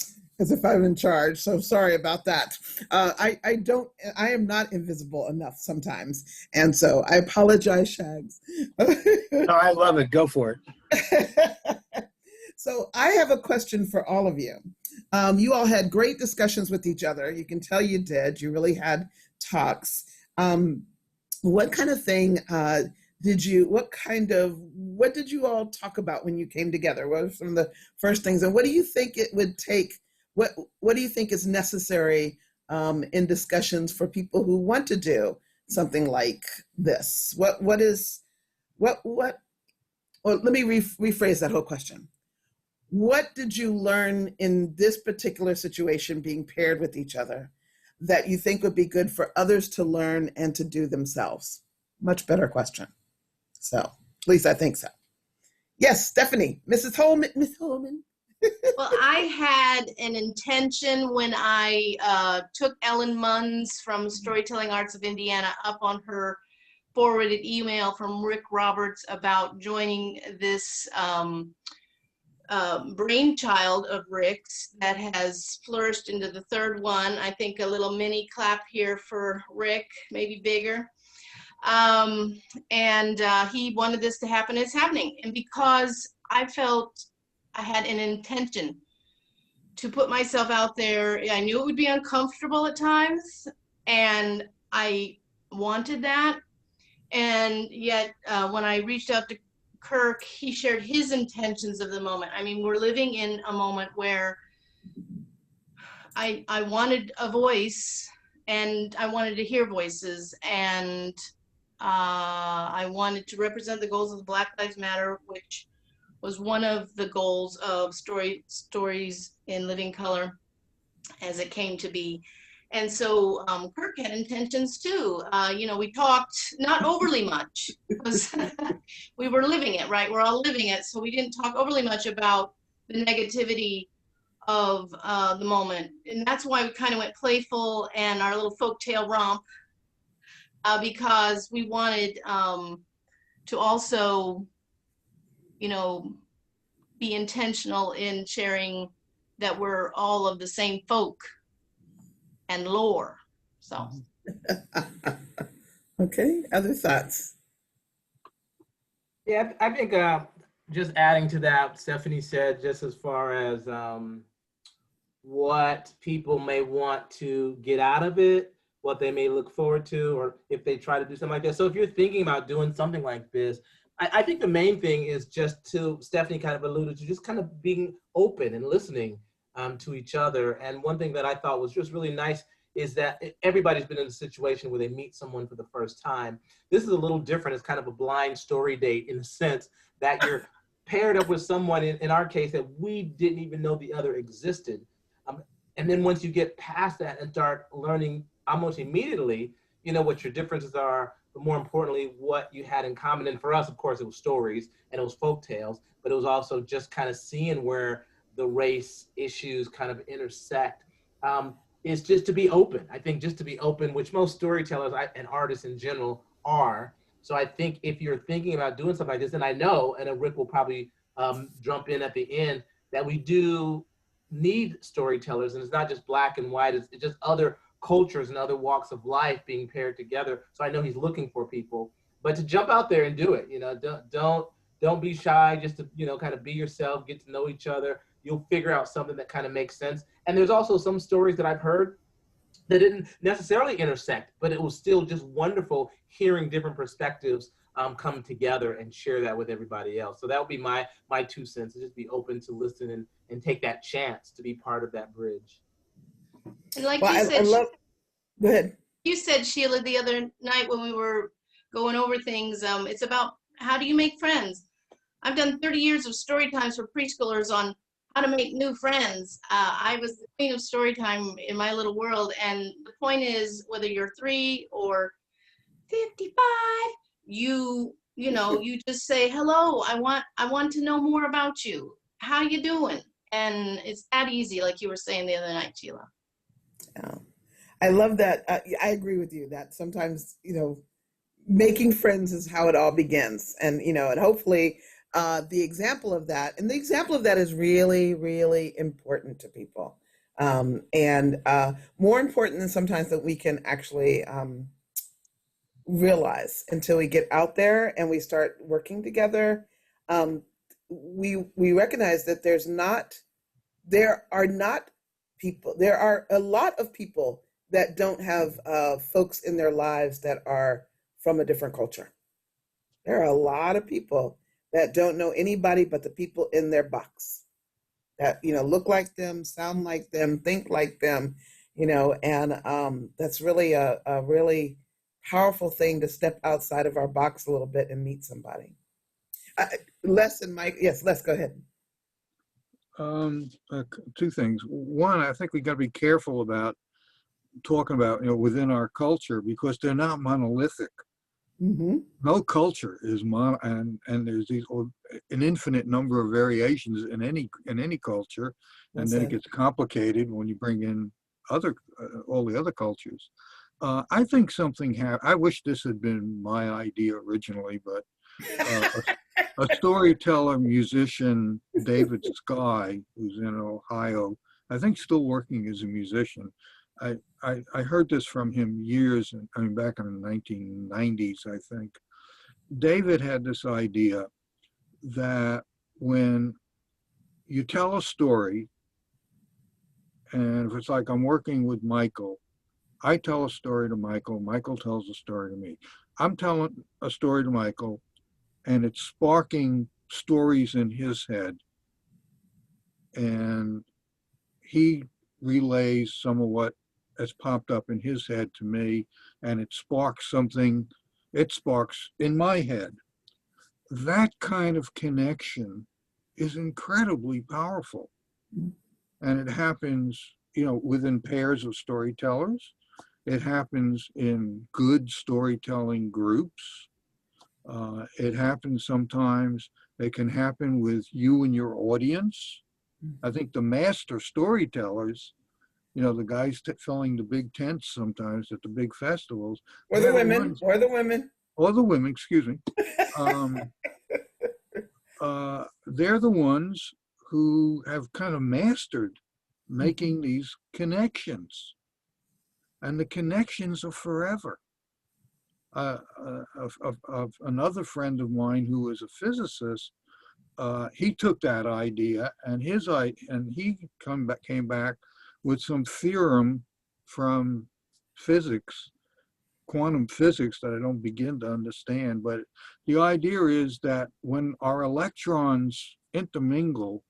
in charge. So sorry about that. I am not invisible enough sometimes, and so I apologize, Shags. No, I love it. Go for it. So I have a question for all of you. You all had great discussions with each other. You can tell you did. You really had talks. What kind of thing what did you all talk about when you came together? What were some of the first things? And what do you think it would take? What do you think is necessary in discussions for people who want to do something like this? Well, let me rephrase that whole question. What did you learn in this particular situation being paired with each other that you think would be good for others to learn and to do themselves? Much better question. So, at least I think so. Yes, Stephanie, Mrs. Holman. Miss Holman. Well, I had an intention when I took Ellen Munns from Storytelling Arts of Indiana up on her forwarded email from Rick Roberts about joining this brainchild of Rick's that has flourished into the third one. I think a little mini clap here for Rick, maybe bigger. And he wanted this to happen. It's happening. And because I felt I had an intention to put myself out there, I knew it would be uncomfortable at times, and I wanted that. And yet, when I reached out to Kirk, he shared his intentions of the moment. I mean, we're living in a moment where I wanted a voice, and I wanted to hear voices, and I wanted to represent the goals of the Black Lives Matter, which was one of the goals of Stories in Living Color as it came to be. And so Kirk had intentions too. You know, we talked not overly much because we were living it, right? We're all living it. So we didn't talk overly much about the negativity of the moment. And that's why we kind of went playful and our little folktale romp, because we wanted to also, you know, be intentional in sharing that we're all of the same folk and lore. So. Okay, other thoughts? Yeah, I think just adding to that, Stephanie said, just as far as what people may want to get out of it, what they may look forward to, or if they try to do something like this. So if you're thinking about doing something like this, I think the main thing is just to, Stephanie kind of alluded to, just kind of being open and listening to each other. And one thing that I thought was just really nice is that everybody's been in a situation where they meet someone for the first time. This is a little different. It's kind of a blind story date in the sense that you're paired up with someone, in our case, that we didn't even know the other existed. And then once you get past that and start learning almost immediately, you know, what your differences are, but more importantly, what you had in common. And for us, of course, it was stories and it was folk tales, but it was also just kind of seeing where the race issues kind of intersect. Is just to be open. I think just to be open, which most storytellers and artists in general are. So I think if you're thinking about doing something like this, and I know, and Rick will probably jump in at the end, that we do need storytellers, and it's not just black and white, it's just other cultures and other walks of life being paired together. So I know he's looking for people, but to jump out there and do it, you know, don't be shy, just to, you know, kind of be yourself, get to know each other. You'll figure out something that kind of makes sense. And there's also some stories that I've heard that didn't necessarily intersect, but it was still just wonderful hearing different perspectives come together and share that with everybody else. So that would be my 2 cents, to just be open to listen and take that chance to be part of that bridge. And like Well, you said, go ahead. You said, Sheila, the other night when we were going over things, it's about how do you make friends? I've done 30 years of story times for preschoolers on how to make new friends. I was the queen of story time in my little world. And the point is, whether you're 3 or 55, you know, you just say, hello, I want to know more about you. How you doing? And it's that easy, like you were saying the other night, Sheila. Yeah. I love that. I agree with you that sometimes, you know, making friends is how it all begins. And, you know, and hopefully the example of that is really, really important to people. And more important than sometimes that we can actually realize until we get out there and we start working together. We recognize that there are a lot of people that don't have folks in their lives that are from a different culture. There are a lot of people that don't know anybody but the people in their box that, you know, look like them, sound like them, think like them, you know, and that's really a really powerful thing to step outside of our box a little bit and meet somebody. Les and Mike, yes, Les, go ahead. 2 things. One, I think we got to be careful about talking about, you know, within our culture, because they're not monolithic. Mm-hmm. No culture is and there's an infinite number of variations in any culture, and then it gets complicated when you bring in all the other cultures. I think something I wish this had been my idea originally, but a storyteller, musician, David Sky, who's in Ohio, I think still working as a musician. I heard this from him years, I mean, back in the 1990s, I think. David had this idea that when you tell a story, and if it's like I'm working with Michael, I tell a story to Michael, Michael tells a story to me. I'm telling a story to Michael, and it's sparking stories in his head. And he relays some of what has popped up in his head to me, and it sparks something, it sparks in my head. That kind of connection is incredibly powerful. And it happens, within pairs of storytellers. It happens in good storytelling groups. It happens sometimes, it can happen with you and your audience. I think the master storytellers, the guys filling the big tents sometimes at the big festivals. Or the women, or the women. Or the women, excuse me. They're the ones who have kind of mastered making these connections. And the connections are forever. Of another friend of mine who was a physicist, he took that idea and he came back with some theorem from physics, quantum physics, that I don't begin to understand. But the idea is that when our electrons intermingle,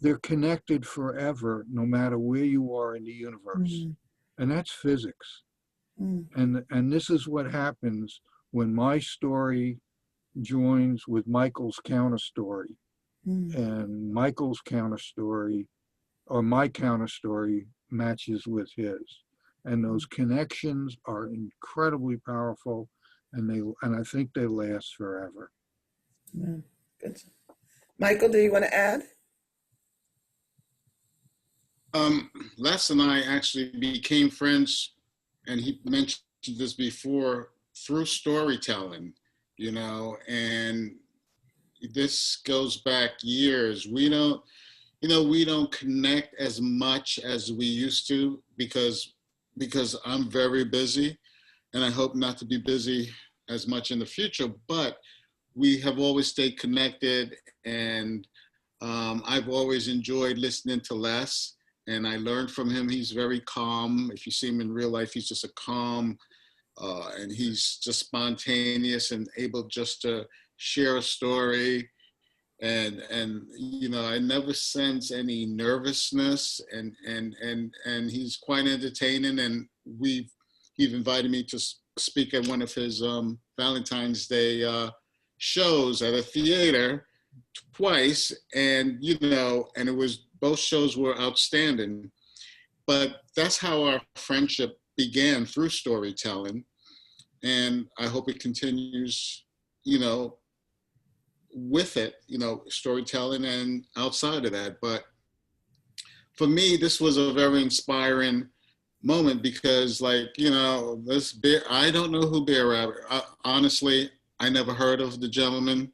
they're connected forever, no matter where you are in the universe. And that's physics. And this is what happens when my story joins with Michael's counter story, and Michael's counter story, or my counter story, matches with his. And those connections are incredibly powerful, and I think they last forever. Good. Michael, do you want to add? Les and I actually became friends, and he mentioned this before, through storytelling, and this goes back years. We don't connect as much as we used to because I'm very busy, and I hope not to be busy as much in the future, but we have always stayed connected, and I've always enjoyed listening to Les. And I learned from him. He's very calm. If you see him in real life, he's just a calm, and he's just spontaneous and able just to share a story. And I never sense any nervousness, and he's quite entertaining. And he invited me to speak at one of his Valentine's Day shows at a theater twice, and it was, both shows were outstanding. But that's how our friendship began, through storytelling. And I hope it continues, with it, storytelling and outside of that. But for me, this was a very inspiring moment because, this bear, I don't know who Bear Rabbit, honestly, I never heard of the gentleman.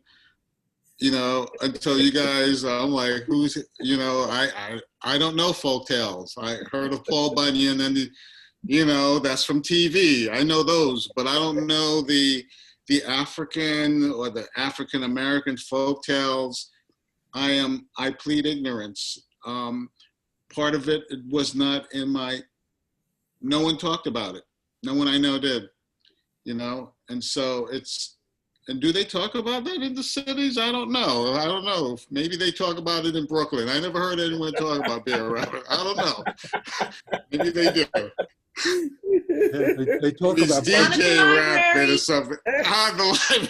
Until you guys, I'm like, who's, I don't know folk tales. I heard of Paul Bunyan, and that's from TV. I know those, but I don't know the African or the African American folk tales. I plead ignorance. Part of it was not in no one talked about it. No one I know did, and so and do they talk about that in the cities? I don't know. Maybe they talk about it in Brooklyn. I never heard anyone talk about Bear Rabbit. I don't know. Maybe they do. They talk It's about DJ Rabbit or something. The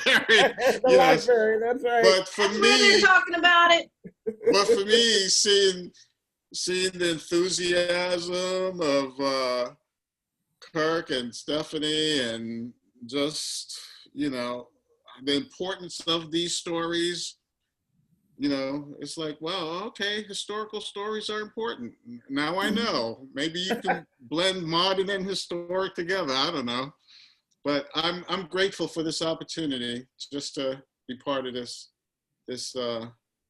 library. The library, that's right. But for That's where they're talking about it. But for me, seeing the enthusiasm of Kirk and Stephanie, and just, the importance of these stories, it's like, well, okay, historical stories are important. Now I know. Maybe you can blend modern and historic together. I don't know. But I'm grateful for this opportunity just to be part of this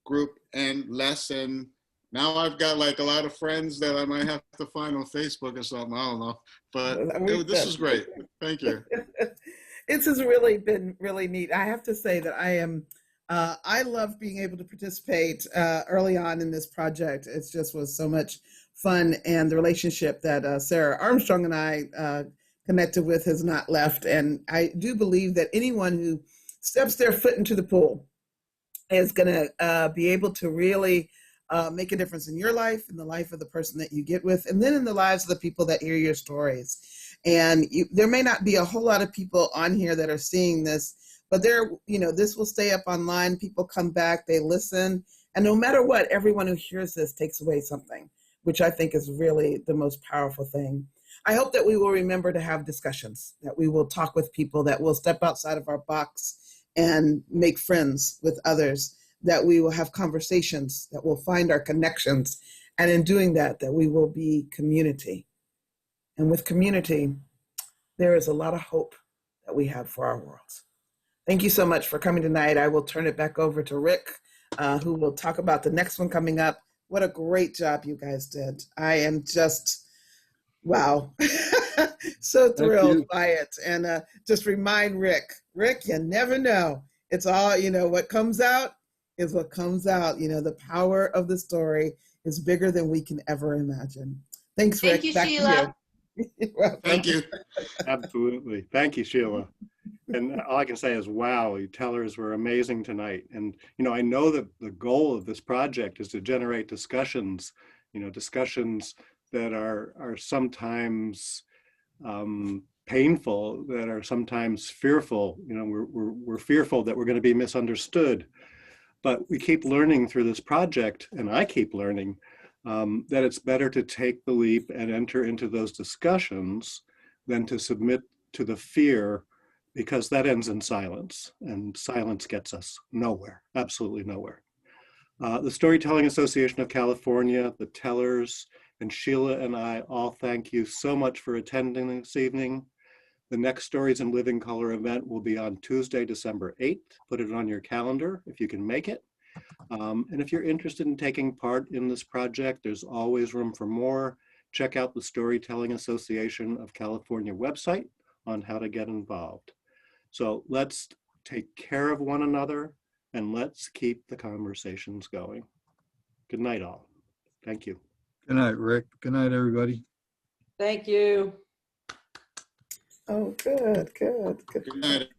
group and Les. And now I've got like a lot of friends that I might have to find on Facebook or something. I don't know, but this was great. Thank you. This has really been really neat. I have to say that I love being able to participate early on in this project. It just was so much fun, and the relationship that Sarah Armstrong and I connected with has not left. And I do believe that anyone who steps their foot into the pool is going to be able to really make a difference in your life, in the life of the person that you get with, and then in the lives of the people that hear your stories. And there may not be a whole lot of people on here that are seeing this, but this will stay up online. People come back, they listen, and no matter what, everyone who hears this takes away something, which I think is really the most powerful thing. I hope that we will remember to have discussions, that we will talk with people, that will step outside of our box and make friends with others, that we will have conversations, that we'll find our connections, and in doing that, that we will be community. And with community, there is a lot of hope that we have for our world. Thank you so much for coming tonight. I will turn it back over to Rick, who will talk about the next one coming up. What a great job you guys did. I am just, wow, so thrilled by it. And just remind Rick, you never know. It's all, what comes out is what comes out. The power of the story is bigger than we can ever imagine. Thanks, Rick. Thank you, Back Sheila. to you. Thank you. Absolutely. Thank you, Sheila. And all I can say is, wow, you tellers were amazing tonight. And, I know that the goal of this project is to generate discussions, discussions that are sometimes painful, that are sometimes fearful. We're fearful that we're going to be misunderstood. But we keep learning through this project, and I keep learning that it's better to take the leap and enter into those discussions than to submit to the fear, because that ends in silence, and silence gets us nowhere, absolutely nowhere. The Storytelling Association of California, the tellers, and Sheila and I all thank you so much for attending this evening. The next Stories in Living Color event will be on Tuesday, December 8th. Put it on your calendar if you can make it. And if you're interested in taking part in this project, there's always room for more. Check out the Storytelling Association of California website on how to get involved. So let's take care of one another, and let's keep the conversations going. Good night, all. Thank you. Good night, Rick. Good night, everybody. Thank you. Oh, good. Good night.